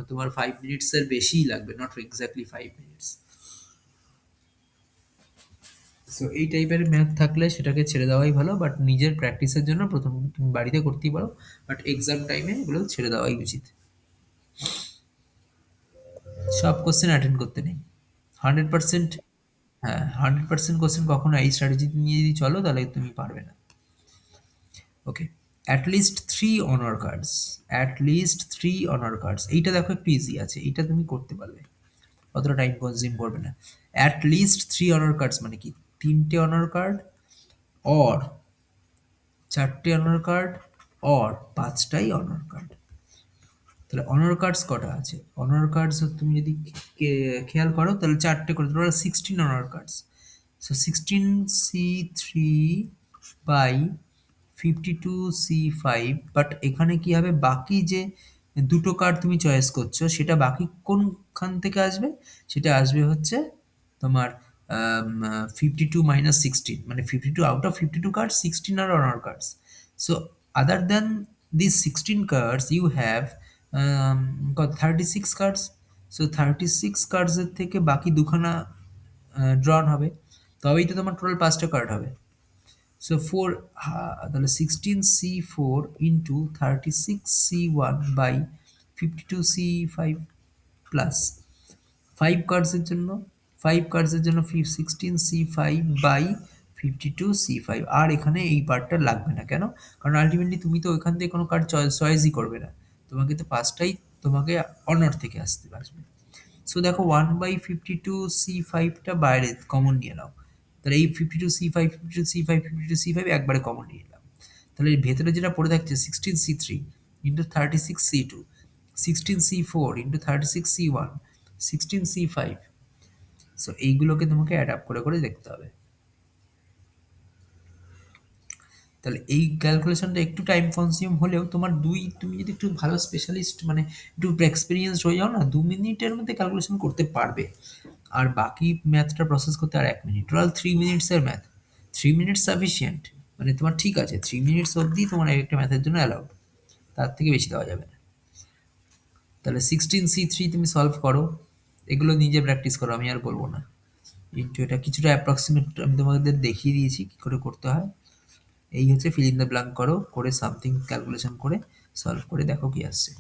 তোমার 5 মিনিটসের বেশিই লাগবে, নট এক্স্যাক্টলি 5 মিনিটস। সো এই টাইপের ম্যাথ থাকলে সেটাকে ছেড়ে দেওয়াই ভালো, বাট নিজের প্র্যাকটিসের জন্য প্রথম তুমি বাড়িতে করতেই পারো, বাট এক্সাম টাইমে এগুলো ছেড়ে দেওয়াই উচিত। সব কোশ্চেন অ্যাটেন্ড করতে নেই, 100%। হ্যাঁ, 100% কোশ্চেন কখনো এই স্ট্র্যাটেজি নিয়ে যদি চলো তাহলে তুমি পারবে না। Okay, at least three honour cards, এইটা দেখো একটু ইজি আছে, এইটা তুমি করতে পারবে, অতটা টাইম কনজিউম করবে না। অ্যাট লিস্ট 3 অনার কার্ডস মানে কি, 3টে অনার কার্ড অর 4টে অনার কার্ড অর 5টাই অনার কার্ড। তাহলে অনার কার্ডস কটা আছে, অনার কার্ডস তুমি যদি খেয়াল করো তাহলে 4টে করে, তোমরা 16 honour cards. So 16C3 by 52C5, but এখানে কি হবে, বাকি যে দুটো কার্ড তুমি চয়েস করছো সেটা বাকি কোনখান থেকে আসবে, সেটা আসবে হচ্ছে তোমার 52 - 16, মানে 52 আউট অফ 52 কার্ড 16 আর honour cards. So other than these 16 cards you have got 36 cards. So 36 কার্ডসের থেকে বাকি দুখানা ড্রন হবে, তবেই তো তোমার টোটাল 5টা কার্ড হবে। সো তাহলে 16C4 into 36C1 by 52C5 plus 5 কার্ডসের জন্য, 5 কার্ডসের জন্য 16C5 বাই 52C5। আর এখানে এই পার্টটা লাগবে না কেন, কারণ আলটিমেটলি তুমি তো ওইখান থেকে কোনো কার্ড চয়েসই করবে না, তোমাকে তো 5টাই তোমাকে অনার থেকে আসবে। সো দেখো 1/52C5টা বাইরে কমন নিয়ে নাও, তাহলে এই 52C5 একবারে কমন নিয়ে নিলাম। তাহলে এর ভেতরে যেটা পড়ে থাকছে 16C3 into 36C2, 16C4 into 36C1, 16C5। So এইগুলোকে তোমাকে অ্যাড আপ করে করে দেখতে হবে। তাহলে এই ক্যালকুলেশনটা একটু টাইম কনজিউম হলেও তোমার তুমি যদি একটু ভালো স্পেশালিস্ট মানে একটু এক্সপিরিয়েন্সড হয়ে যাও না, 2 মিনিটের মধ্যে ক্যালকুলেশন করতে পারবে। আর বাকি ম্যাথটা প্রসেস করতে আর 1 মিনিট, টোটাল 3 মিনিটসের ম্যাথ, 3 মিনিটস সাফিসিয়েন্ট। মানে তোমার ঠিক আছে 3 মিনিটস অবধি তোমার একটা ম্যাথের জন্য অ্যালাউড, তার থেকে বেশি দেওয়া যাবে না। তাহলে 16C3 তুমি সলভ করো, এগুলো নিজে প্র্যাকটিস করো, আমি আর বলবো না। ইন্টু এটা কিছুটা অ্যাপ্রক্সিমেট আমি তোমাদের দেখিয়ে দিয়েছি কী করে করতে হয়। এই হচ্ছে ফিল ইন দ্য ব্ল্যাঙ্ক করো, করে সামথিং ক্যালকুলেশন করে সলভ করে দেখো কি আসছে।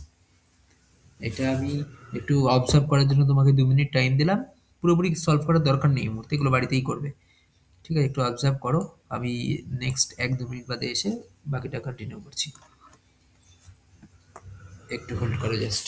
এটা আমি একটু অবজার্ভ করার জন্য তোমাকে 2 মিনিট টাইম দিলাম, পুরোপুরি সলভ করার দরকার নেই এই মুহূর্তে, এগুলো বাড়িতেই করবে। ঠিক আছে, একটু অবজার্ভ করো, আমি নেক্সট 1-2 মিনিট বাদে এসে বাকিটা কন্টিনিউ করছি। একটু হোল্ড করো জাস্ট।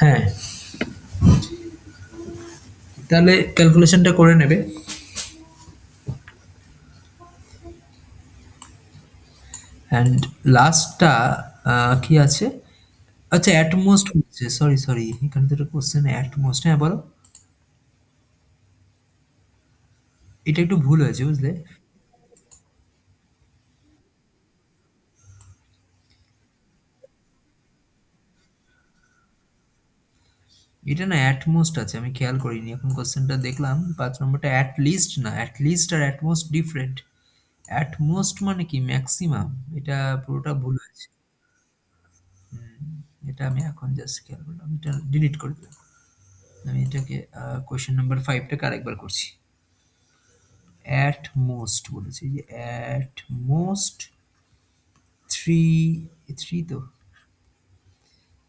হ্যাঁ, তাহলে ক্যালকুলেশনটা করে নেবে। অ্যান্ড লাস্টটা কি আছে? আচ্ছা, অ্যাটমোস্ট হচ্ছে, সরি সরি, এখানে তো একটা কোশ্চেন অ্যাটমোস্ট, হ্যাঁ বলো। এটা একটু ভুল হয়েছে বুঝলে। এটা না অ্যাটমোস্ট আছে, আমি খেয়াল করিনি, এখন কোশ্চেনটা দেখলাম 5 নম্বরটা অ্যাট লিস্ট না, অ্যাট লিস্ট আর অ্যাটমোস্ট ডিফারেন্ট। অ্যাটমোস্ট মানে কি ম্যাক্সিমাম, এটা পুরোটা ভুল হয়েছে। এটা আমি এখন জাস্ট খেয়াল করলাম, এটা ডিলিট করে দিলাম। আমি এটাকে কোয়েশ্চেন নাম্বার 5টাকে আরেকবার করছি। অ্যাট মোস্ট বলেছি, যে অ্যাট মোস্ট থ্রি, থ্রি তো,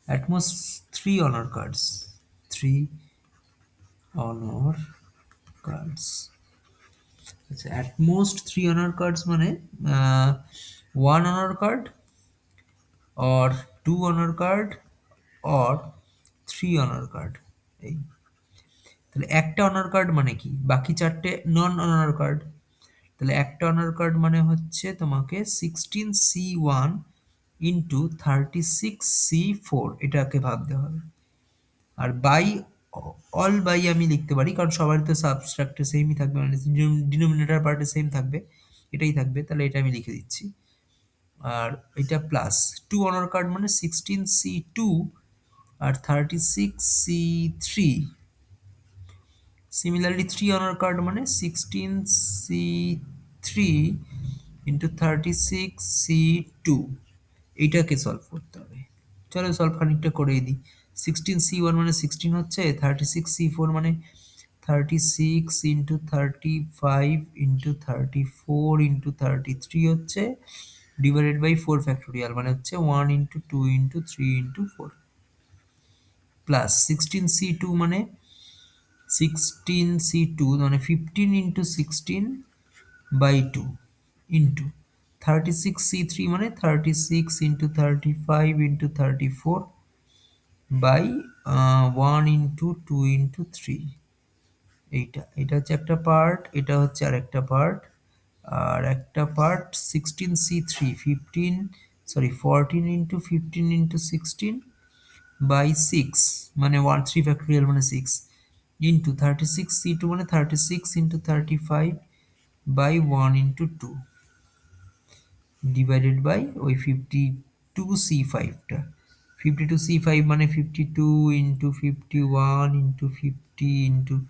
at most three honour cards, three honour cards. আচ্ছা, at most three honour cards মানে one honour card or two honour card or three honour card. এই, তাহলে একটা অনার কার্ড মানে কি, বাকি চারটে নন অনার কার্ড। তাহলে একটা অনার কার্ড মানে হচ্ছে তোমাকে 16C1 ইন্টু 36C4, এটাকে ভাবতে হবে। আর বাই, অল বাই আমি লিখতে পারি, কারণ সবার তো সাবস্ট্রাক্টে সেমই থাকবে, মানে ডিনোমিনেটর পার্টে সেম থাকবে, এটাই থাকবে, তাহলে এটা আমি লিখে দিচ্ছি। আর এটা প্লাস টু অনার কার্ড মানে 16C2 আর 36C3। Similarly three honour card মানে 16C3 ইন্টু 36C2, এইটাকে সলভ করতে হবে। চলো সলভ খানিকটা করেই দিই। 16C1 মানে 16 হচ্ছে, 36C4 মানে 36 ইন্টু 35 ইন্টু 34 ইন্টু 33 হচ্ছে, ডিভাইডেড বাই 4 ফ্যাক্টোরিয়াল মানে হচ্ছে 1 into 2 into 3 into 4, plus 16C2 মানে 16C2 মানে 15 ইন্টু 16 বাই 2 ইন্টু 36C3 মানে 36 into 35 into 34 by 1 into 2 into 3। এইটা, এটা হচ্ছে একটা পার্ট, এটা হচ্ছে আরেকটা পার্ট। আর একটা part 16C3 15, sorry 14 into 15 into 16 by 6 মানে 1 3 ফ্যাক্টোরিয়াল মানে 6 ইন্টু 36C2 মানে 36 ইন্টু 35 বাই 1 × 2 ডিভাইডেড বাই ওই 52C5টা। 52C5 মানে 52 × 51 × 50 ×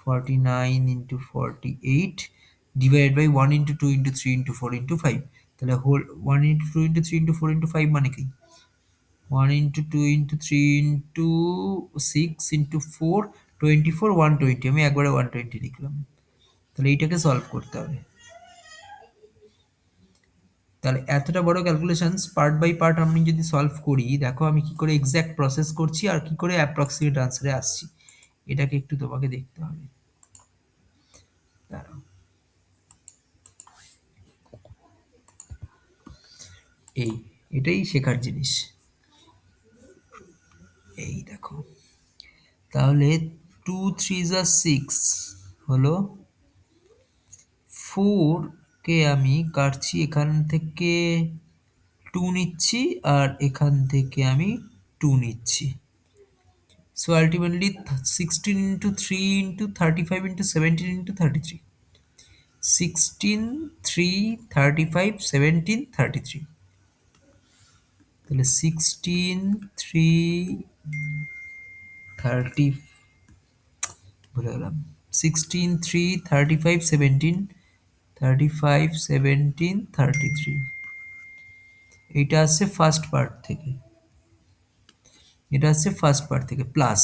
49 × 48 ডিভাইডেড বাই 1 × 2 × 3 × 4 × 5। তাহলে হোল 1 × 2 × 3 × 4 × 5 মানে কি? 1 × 2 × 3 × 6 × 4 24 120। আমি একবারে 120 লিখলাম। তাহলে এইটাকে সলভ করতে হবে। তাহলে এতটা বড় ক্যালকুলেশনস পার্ট বাই পার্ট আমি যদি সলভ করি, দেখো আমি কি করে এক্স্যাক্ট প্রসেস করছি আর কি করে অ্যাপ্রক্সিমেট আনসারে আসছি, এটাকে একটু তোমাকে দেখতে হবে। দাঁড়াও, এটাই শেখার জিনিস। এই দেখো, তাহলে 2 3 6 হলো 4 কে আমি কাটছি, এখান থেকে 2 নিচ্ছি আর এখান থেকে আমি 2 নিচ্ছি। So ultimately 16 × 3 × 35 × 17 × 33, 16 3 35 17 33। তাহলে 16 3 30 ভুলে গেলাম, 16 3 35 17 35 17 33। এটা আসছে ফার্স্ট পার্ট থেকে, এটা আসছে ফার্স্ট পার্ট থেকে প্লাস,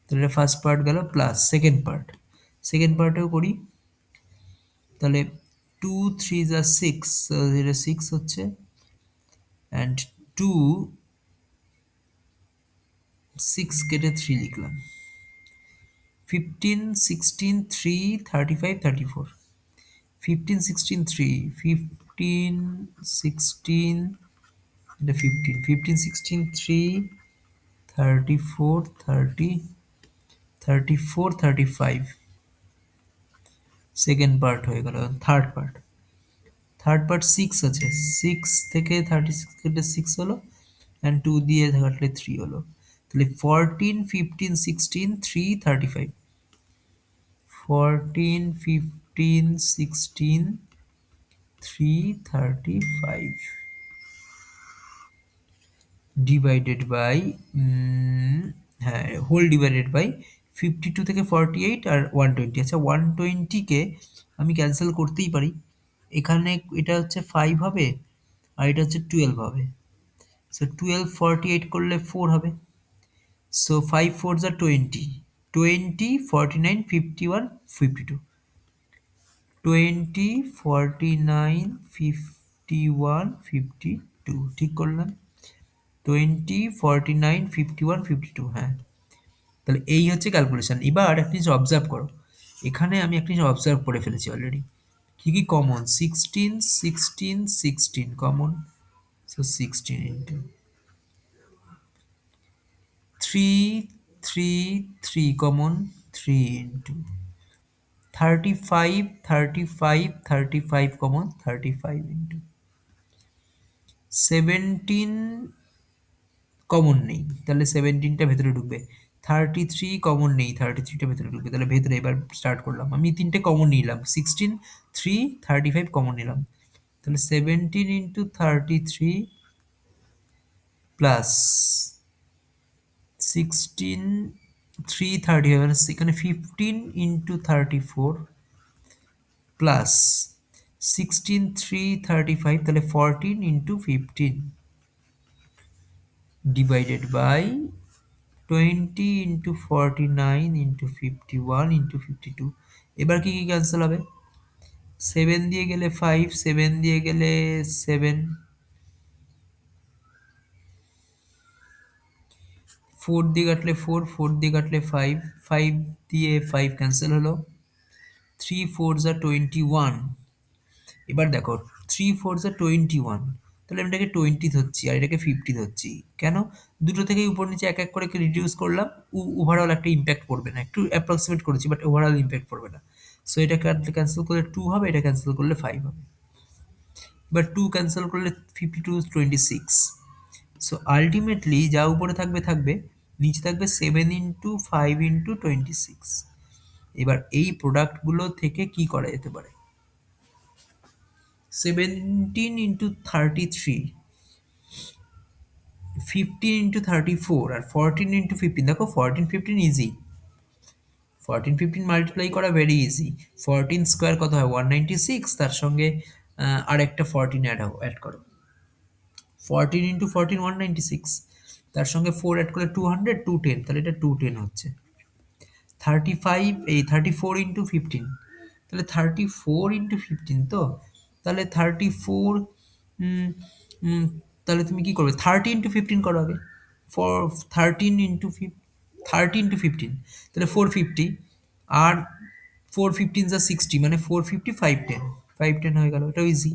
তাহলে ফার্স্ট পার্ট গেল প্লাস সেকেন্ড পার্টেও করি। তাহলে 2 3 6, এটা 6 হচ্ছে, অ্যান্ড 2 6 কেটে 3 লিখলাম। 15 16 3 35 34, 15 16 3 15 16 এটা 15 15 16 3 34 30 34 35। সেকেন্ড পার্ট হয়ে গেল। থার্ড পার্ট 6 আছে, 6 থেকে 36 কেটে 6 হলো, অ্যান্ড 2 দিয়ে কাটলে 3 হলো। তাহলে 14 15 16 3 35, 14 15 16 3 35 ডিভাইডেড বাই হ্যাঁ হোল ডিভাইডেড বাই 52 থেকে 48 আর 120। আচ্ছা 120কে আমি ক্যান্সেল করতেই পারি, এখানে এটা হচ্ছে 5 হবে আর এটা হচ্ছে 12 হবে। সো 12 48 করলে 4 হবে। সো 5 4s are 20, 20 49 51 52, 20 49 51 52 ঠিক করলাম। 20 49 51 52, হ্যাঁ। তাহলে এই হচ্ছে ক্যালকুলেশন। এবার একটা জিনিস অবজার্ভ করো, এখানে আমি একটা জিনিস অবজার্ভ করে ফেলেছি অলরেডি। কি কি common? 16 16 16 common, so 16 into 3 3 3 common, 3 into 35 35 35 common, 35 into 17 common নেই, তাহলে 17টা ভেতরে ঢুকবে। 33 কমন নেই, 33টা ভেতরে ঢুকবে, তাহলে ভেতরে এবার স্টার্ট করলাম। আমি তিনটে কমন নিলাম, 16 3 35 কমন নিলাম, তাহলে 17 ইন্টু 33 প্লাস 16 3 35, মানে এখানে 15 ইন্টু 34 প্লাস 16 3 35, তাহলে 14 into 15 divided by 20 into 49 into 51 into 52। এবার কি কি ক্যান্সেল হবে? 7 দিয়ে গেলে 5, 7 দিয়ে গেলে 7, 4 দিয়ে কাটলে 4, 4 দিয়ে কাটলে 5, 5 দিয়ে 5 ক্যান্সেল হলো, 3 4s are 21। এবার দেখো 3 4s are 21, তাহলে আমি এটাকে 20 ধরছি আর এটাকে 50 ধরছি। কেন? দুটো থেকেই উপর নিচে এক এক করে রিডিউস করলাম, ওভারঅল একটা ইম্প্যাক্ট পড়বে না, একটু অ্যাপ্রক্সিমেট করেছি বাট ওভারঅল ইম্প্যাক্ট পড়বে না। সো এটা ক্যান্সেল করলে 2 হবে, এটা ক্যান্সেল করলে 5 হবে। এবার 2 ক্যান্সেল করলে 52 26। সো আলটিমেটলি যা উপরে থাকবে থাকবে, নিচে থাকবে 7 ইন্টু 5 ইন্টু 26। এবার এই প্রোডাক্টগুলো থেকে কি করা যেতে পারে? 17 × 33, 15 × 34 আর 14 × 15। দেখো 14 15 ইজি, 14 15 মাল্টিপ্লাই করা ভেরি ইজি। 14 স্কোয়ার কত হয়? 196, তার সঙ্গে আরেকটা 14 অ্যাড করো। 14 × 14 196, তার সঙ্গে 4 অ্যাড করলে 200, 210, তাহলে এটা 210 হচ্ছে। 35 এই 34 × 15, তাহলে 34 × 15 তো, তাহলে 34, উম, উম, তাহলে তুমি কি করবে? 30 × 15 করো আগে। ফর 13 × 15, তাহলে 450, আর 4 15 যা 60, মানে 450, 510, 510 হয়ে গেল, এটা ইজি।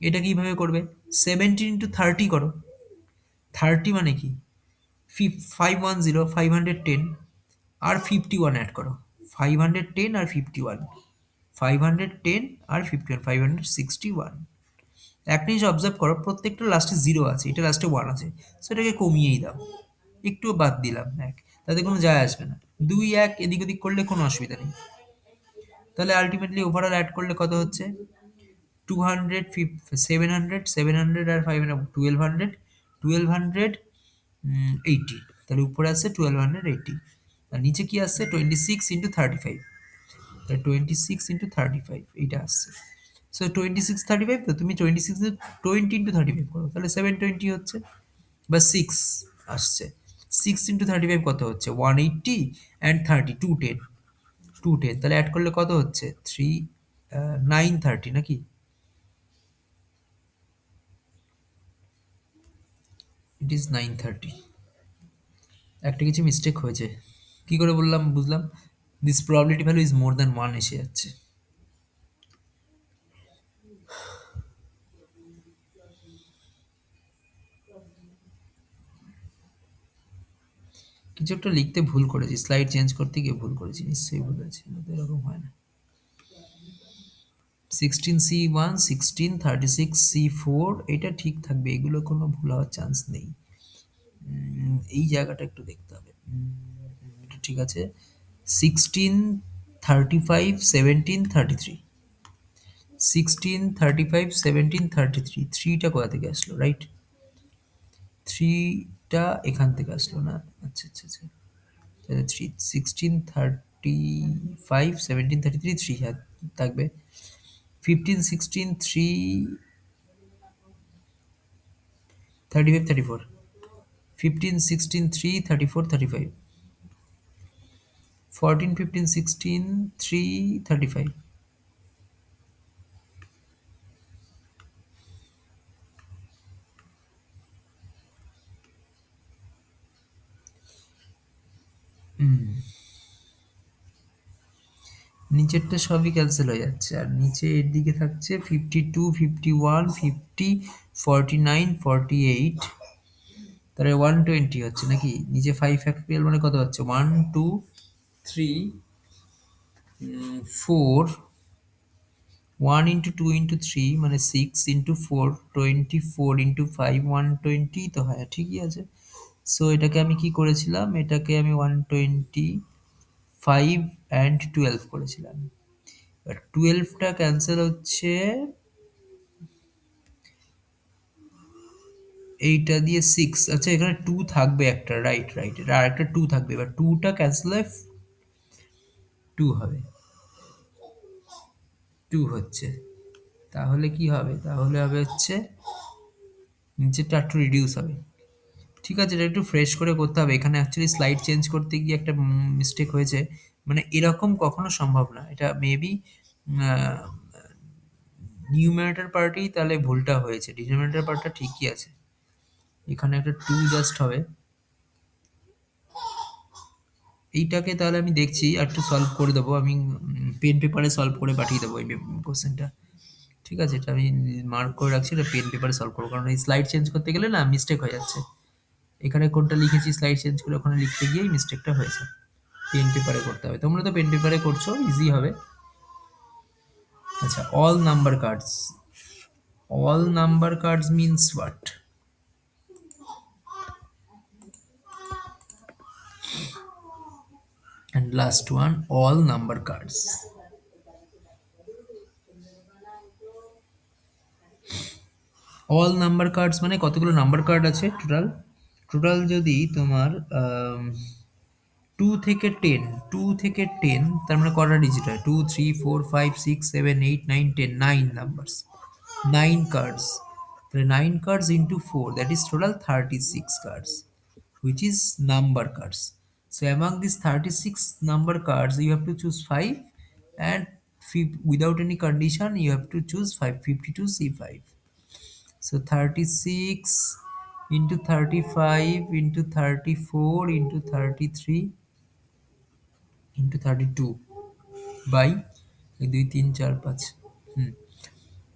এটা কিভাবে করবে? 17 × 30 করো। 30 মানে কি? 510, 510, আর 51 অ্যাড করো। 510 আর 51, 510 আর 51, 561। একটা জিনিস অবজার্ভ করো, প্রত্যেকটা লাস্টে 0 আছে, এটা লাস্টে 1 আছে, সো এটাকে কমিয়েই দাও। একটু বাদ দিলাম 1, তাতে কোনো যায় আসবে না। 2 1 এদিক ওদিক করলে কোনো অসুবিধা নেই। তাহলে আলটিমেটলি ওভারঅল অ্যাড করলে কত হচ্ছে? 200, 700, 700 আর 500, 1200, 1280। তাহলে উপরে আসছে 1280, আর নিচে কি আসছে? 26 × 35। তাহলে 26 × 35 এইটা আসছে। সো 26 35, তো তুমি 20 × 35 করো, তাহলে 720 হচ্ছে, বা 6 আসছে। 6 × 35 কত হচ্ছে? 180 অ্যান্ড 30, 210, 210, তাহলে অ্যাড করলে কত হচ্ছে? 930 নাকি? It is 930। একটা কিছু মিস্টেক হয়েছে, কি করে বললাম বুঝলাম? This probability value is more than 1 এসে যাচ্ছে। কিছু একটা লিখতে ভুল করেছি, স্লাইড চেঞ্জ করতে গিয়ে ভুল করেছি, নিশ্চয়ই ভুল আছে, এরকম হয় না। 16C1, 16, 36C4, এটা ঠিক থাকবে, এগুলো কোনো ভুল হওয়ার চান্স নেই। এই জায়গাটা একটু দেখতে হবে। এটা ঠিক আছে। 16, 35, 17, 33, 16, 35, 17, 33, 3টা কোথা থেকে আসলো? রাইট, 3টা এখান থেকে আসলো না? আচ্ছা আচ্ছা আচ্ছা, তাহলে 3, 16, 35, 17, 33, 3 হ্যাঁ থাকবে। 15, 16, 3, 35, 34, 15, 16, 3, 34, 35, 14, 15, 16, 3, 35। নিচেরটা সবই ক্যান্সেল হয়ে যাচ্ছে, আর নিচে এর দিকে থাকছে 52, 51, 50, 49, 48, তাহলে 120 হচ্ছে নাকি? নিচে 5 ফ্যাক্টোরিয়াল মানে কত হচ্ছে? 1 2 3 4, 1 × 2 × 3 মানে 6 × 4, 24 × 5, 120 তো হয়, ঠিকই আছে। সো এটাকে আমি কি করেছিলাম? এটাকে আমি 125 অ্যান্ড 12 করেছিলাম। এবার 12টা ক্যান্সেল হচ্ছে এইটা দিয়ে 6, আচ্ছা এখানে 2 থাকবে একটা, রাইট রাইট, এটা আরেকটা 2 থাকবে। এবার 2টা ক্যান্সেল হয়ে 2 হবে, 2 হচ্ছে। তাহলে কি হবে? তাহলে হবে হচ্ছে নিচেরটা একটু রিডিউস হবে। ঠিক আছে, এটা একটু ফ্রেশ করে করতে হবে। এখানে অ্যাকচুয়ালি স্লাইড চেঞ্জ করতে গিয়ে একটা মিস্টেক হয়েছে, মানে এরকম কখনো সম্ভব না। এটা মেবি নিউমারেটর পার্টেই তাহলে ভুলটা হয়েছে, ডিনোমিনেটর পার্টটা ঠিকই আছে। এখানে একটা 2 জাস্ট হবে। এইটাকে তাহলে আমি দেখছি আর একটু সলভ করে দেবো, আমি পেন পেপারে সলভ করে পাঠিয়ে দেবো এই কোশ্চেনটা। ঠিক আছে, এটা আমি মার্ক করে রাখছি, এটা পেন পেপারে সলভ করবো, কারণ এই স্লাইড চেঞ্জ করতে গেলে না মিস্টেক হয়ে যাচ্ছে। এখানে কোনটা লিখেছি স্লাইড চেঞ্জ করে ওখানে লিখতে গিয়েই মিস্টেকটা হয়েছে। পেন পেপারে করতে হবে, তোমরা তো পেন পেপারে করছো, ইজি হবে। আচ্ছা, all number cards, all number cards means what? and last one all number cards. All number cards মানে কতগুলো নাম্বার কার্ড আছে টোটাল? টোটাল যদি তোমার 2 থেকে 10 তার মানে কটা ডিজিট হয়? 2 3 4 5 6 7 8 9 10, 9 নাম্বারস, 9 cards. তাহলে 9 cards into 4, that is total 36 cards, which is number cards. So among these 36 number cards you have to choose 5, and without any condition you have to choose 552 C5. So 36 into 35 into 34 into 33 into 32 by 2 3 4 5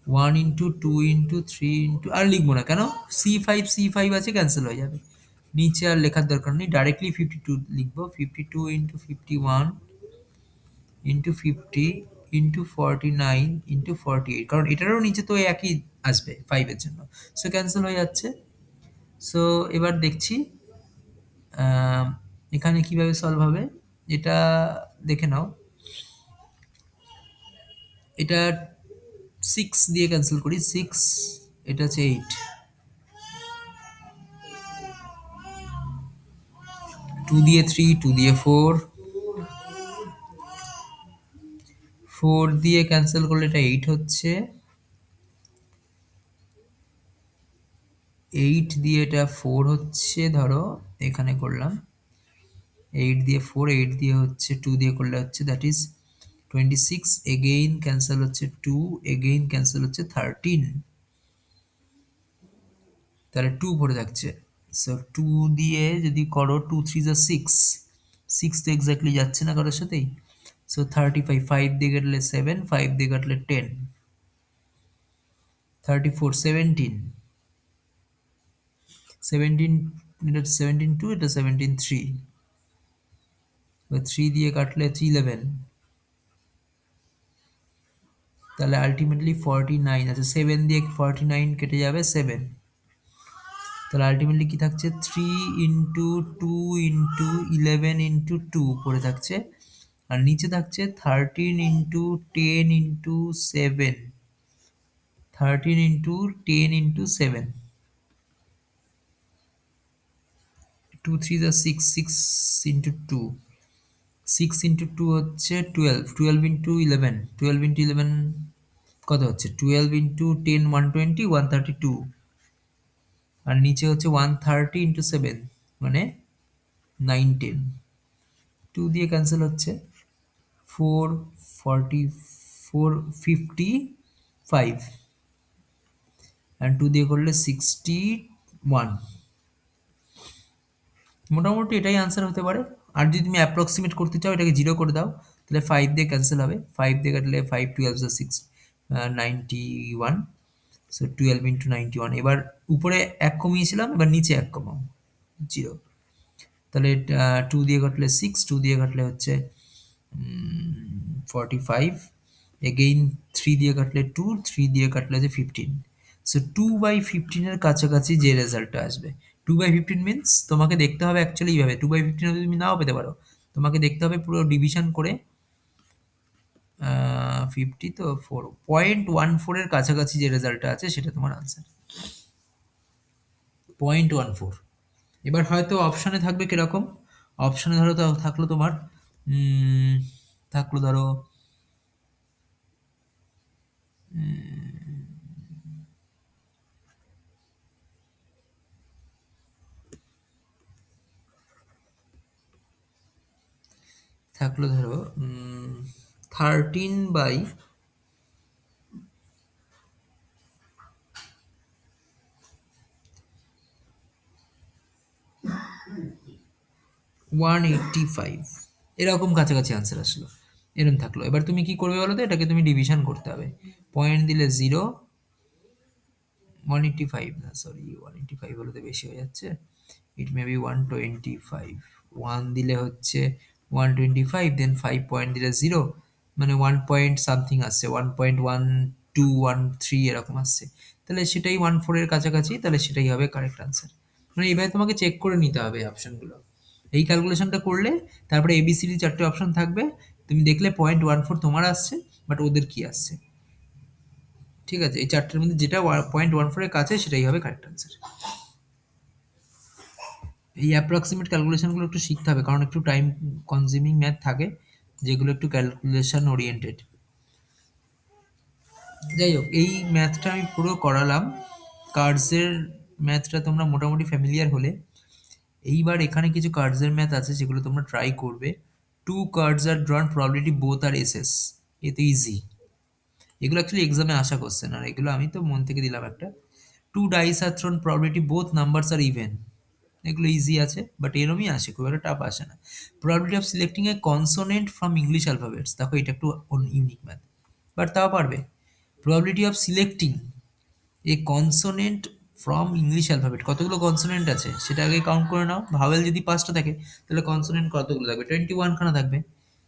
1 into 2 into 3 into আর লিখবো না কেন, C5 আছে, cancel হয়ে যাবে, নিচে আর লেখার দরকার নেই, ডাইরেক্টলি 52 লিখবো, 52 into 51 into 50 into 49 into 48, কারণ এটারও নিচে তো একই আসবে 5 এর জন্য, সো ক্যান্সেল হয়ে যাচ্ছে। সো এবার দেখছি আহ, এখানে কিভাবে সলভ হবে, এটা দেখে নাও। এটা 6 দিয়ে ক্যান্সেল করি, 6, এটা হচ্ছে 8, 2 দিয়ে 3, 2 দিয়ে 4, 4 দিয়ে ক্যান্সেল করলে এটা 8 হচ্ছে, 8 দিয়ে এটা 4 হচ্ছে, ধরো এখানে করলাম 8 দিয়ে 4, 8 দিয়ে হচ্ছে 2 দিয়ে করলে হচ্ছে দ্যাট ইজ 26, এগেইন ক্যান্সেল হচ্ছে 2, এগেইন ক্যান্সেল হচ্ছে 13, তাহলে 2 পড়ে থাকছে। সো 2 দিয়ে যদি করো 2 3 যা 6, 6 তো এক্স্যাক্টলি যাচ্ছে না কারোর সাথেই, সো 35, 5 দিয়ে কাটলে 7, 5 দিয়ে কাটলে 10, 34, 17, 17, এটা 17 2, এটা 17 3, 3 দিয়ে কাটলে হচ্ছে 11, তাহলে আলটিমেটলি 49 আছে, 7 দিয়ে 49 কেটে যাবে 7, তাহলে আলটিমেটলি কি থাকছে 3 ইন্টু 2 ইন্টু 11 ইন্টু 2 পড়ে থাকছে, আর নিচে থাকছে 13 ইন্টু 10 ইন্টু 7, 13 ইন্টু 10 ইন্টু 7, 2 3 যা 6, 6 ইন্টু 2, 6 ইন্টু 2 হচ্ছে 12, 12 ইন্টু 11, 12 ইন্টু 11 কত হচ্ছে, 12 ইন্টু 10 120, 132, আর নিচে হচ্ছে 130 ইন্টু 7 মানে 9 10, 2 দিয়ে ক্যান্সেল হচ্ছে 4 44 55, অ্যান্ড 2 দিয়ে করলে 61, মোটামুটি এটাই আনসার হতে পারে। আর যদি তুমি অ্যাপ্রক্সিমেট করতে চাও এটাকে 0 করে দাও, তাহলে 5 দিয়ে ক্যান্সেল হবে, 5 দিয়ে কাটলে 5 12 6 91, সো 12 ইন্টু 91, এবার উপরে 1 কমিয়েছিলাম, এবার নিচে 1 কমাও 0, তাহলে 2 দিয়ে কাটলে 6, 2 দিয়ে কাটলে হচ্ছে 45, এগেইন 3 দিয়ে কাটলে 2, 3 দিয়ে কাটলে হচ্ছে 15, সো 2/15 এর কাছাকাছি যে রেজাল্টটা আসবে, 2/15 মিনস তোমাকে দেখতে হবে অ্যাকচুয়ালি এইভাবে, 2/15 তুমি নাও পেতে পারো, তোমাকে দেখতে হবে পুরো ডিভিশন করে 50 তো 4.14 এর কাছাকাছি যে রেজাল্টটা আছে সেটা তোমার আনসার 0.14। এবার হয়তো অপশানে থাকবে কিরকম, অপশানে ধরো তো থাকলো তোমার উম, থাকলো ধরো থাকলো ধরো 13 বাই 185, এরকম কাছাকাছি আনসার আসলো, এরকম থাকলো। এবার তুমি কি করবে বলো তো, এটাকে তুমি ডিভিশন করতে হবে, পয়েন্ট দিলে 0, 185 না সরি 185 হলে তো বেশি হয়ে যাচ্ছে, ইট মে বি 125, 1 দিলে হচ্ছে 125, দেন 5 পয়েন্ট দিলে 0, মানে 1 পয়েন্ট সামথিং আসছে, 1.1213 এরকম আসছে, তাহলে সেটাই 14 এর কাছাকাছি, তাহলে সেটাই হবে কারেক্ট আনসার। মানে এইভাবে তোমাকে চেক করে নিতে হবে অপশনগুলো, এই ক্যালকুলেশনটা করলে তারপরে এবিসিডি চারটে অপশন থাকবে, তুমি দেখলে 0.14 তোমার আসছে, বাট ওদের কি আসছে। ঠিক আছে, এই চারটের মধ্যে যেটা 0.14 এর কাছে সেটাই হবে কারেক্ট আনসার। এই অ্যাপ্রক্সিমেট ক্যালকুলেশনগুলো একটু শিখতে হবে, কারণ একটু টাইম কনজিউমিং ম্যাথ থাকে যেগুলো একটু ক্যালকুলেশন ওরিয়েন্টেড। যাই হোক, এই ম্যাথটা আমি পুরো করালাম। কার্ডসের ম্যাথটা তোমরা মোটামুটি ফ্যামিলিয়ার হলে, এইবার এখানে কিছু কার্ডসের ম্যাথ আছে যেগুলো তোমরা ট্রাই করবে। টু কার্ডস আর ড্রন, প্রবাবিলিটি বোথ আর এসএস। এ তো ইজি, এগুলো অ্যাকচুয়ালি এক্সামে আসা কোশ্চেন, আর এগুলো আমি তো মন থেকে দিলাম একটা। টু ডাইস আর থ্রোন, প্রবাবিলিটি বোথ নাম্বারস আর ইভেন। এগুলো ইজি আছে, বাট এরমই আসে, খুব একটা টাফ আসে না। Probability of selecting A consonant from English alphabets, দেখো এটা একটু ইউনিক ম্যাথ, বাট তাও পারবে। Probability of selecting A consonant from English alphabet, কতগুলো কনসোনেন্ট আছে সেটা আগে কাউন্ট করে নাও। ভাওয়েল যদি 5টা থাকে তাহলে কনসোনেন্ট কতগুলো থাকবে? 21 খানা থাকবে।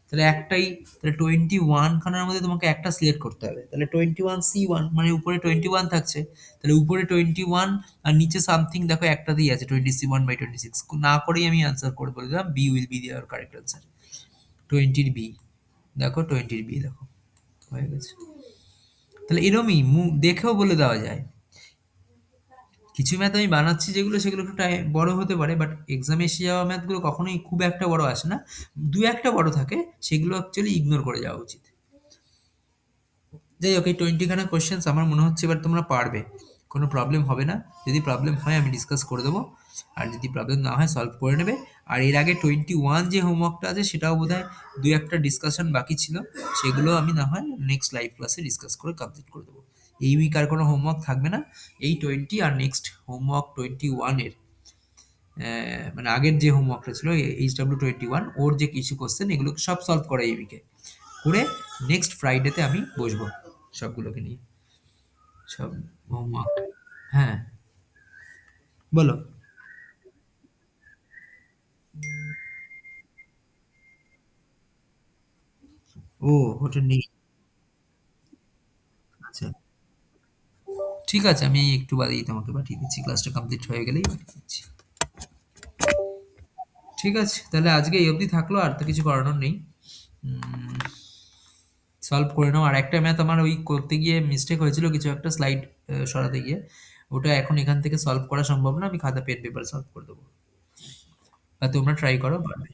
তাহলে একটাই, তাহলে 21 খানার মধ্যে তোমাকে একটা সিলেক্ট করতে হবে। তাহলে 21C1 মানে উপরে 21 থাকছে, তাহলে উপরে 21 আর নিচে সামথিং দেখো একটাতেই আছে 20C1/26, না করেই আমি আনসার করে বলে দিলাম বি উইল বি দেওয়ার কারেক্ট আনসার। 20 বি, দেখো 20 বি, দেখো হয়ে গেছে। তাহলে এরমই দেখেও বলে দেওয়া যায়। কিছু ম্যাথ আমি বানাচ্ছি যেগুলো, সেগুলো একটু বড় হতে পারে, বাট এক্সামে এসে যাওয়া ম্যাথগুলো কখনোই খুব একটা বড় আসে না। দু একটা বড় থাকে, সেগুলো অ্যাকচুয়ালি ইগনোর করে যাওয়া উচিত। যাই হোক, এই 20 খানা কোশ্চেন্স আমার মনে হচ্ছে এবার তোমরা পারবে, কোনো প্রবলেম হবে না। যদি প্রবলেম হয় আমি ডিসকাস করে দেবো, আর যদি প্রবলেম না হয় সলভ করে নেবে। আর এর আগে 21 যে হোমওয়ার্কটা আছে সেটাও বোধহয় দু একটা ডিসকাশন বাকি ছিল, সেগুলো আমি না হয় নেক্সট লাইভ ক্লাসে ডিসকাস করে কমপ্লিট করে দেবো। এই উইক আর কোনো হোমওয়ার্ক থাকবে না। এই 20 আর নেক্সট হোমওয়ার্ক 21-এর, মানে আগের যে হোমওয়ার্কটা ছিল HW21, ওর যে কিছু কোশ্চেন এগুলো সব সলভ করা এই উইকে করে, নেক্সট ফ্রাইডেতে আমি বসবো সবগুলোকে নিয়ে, সব হোমওয়ার্ক। হ্যাঁ, বলো। ও, ওটা নেই। আচ্ছা, ঠিক আছে, আমি একটু বাদেই তোমাকে পাঠিয়ে দিচ্ছি, ক্লাসটা কমপ্লিট হয়ে গেলেই পাঠিয়ে দিচ্ছি। ঠিক আছে, তাহলে আজকে এই অবধি থাকলো, আর তো কিছু করানোর নেই। সলভ করে নাও। আর একটা ম্যাথ আমার ওই করতে গিয়ে মিস্টেক হয়েছিল, কিছু একটা স্লাইড সরাতে গিয়ে, ওটা এখন এখান থেকে সলভ করা সম্ভব না, আমি খাতা পেন পেপার সলভ করে দেবো। আর তোমরা ট্রাই করো, পারবে।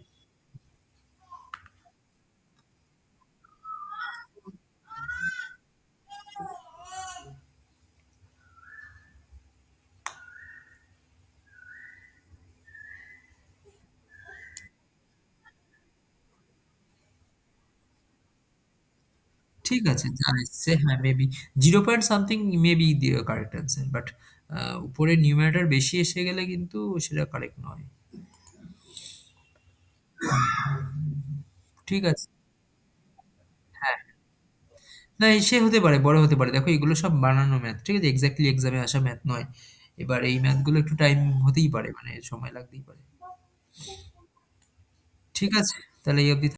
ঠিক আছে, যা এসছে, হ্যাঁ maybe zero point something maybe correct answer, but উপরে নিউমারেটর বেশি এসে গেলে কিন্তু সেটা কারেক্ট নয়। ঠিক আছে। হ্যাঁ, না সে হতে পারে, বড় হতে পারে, দেখো এগুলো সব বানানো ম্যাথ, ঠিক আছে, এক্স্যাক্টলি এক্সামে আসা ম্যাথ নয়। এবার এই ম্যাথগুলো একটু টাইম হতেই পারে, মানে সময় লাগতেই পারে। ঠিক আছে, তাহলে এই অবধি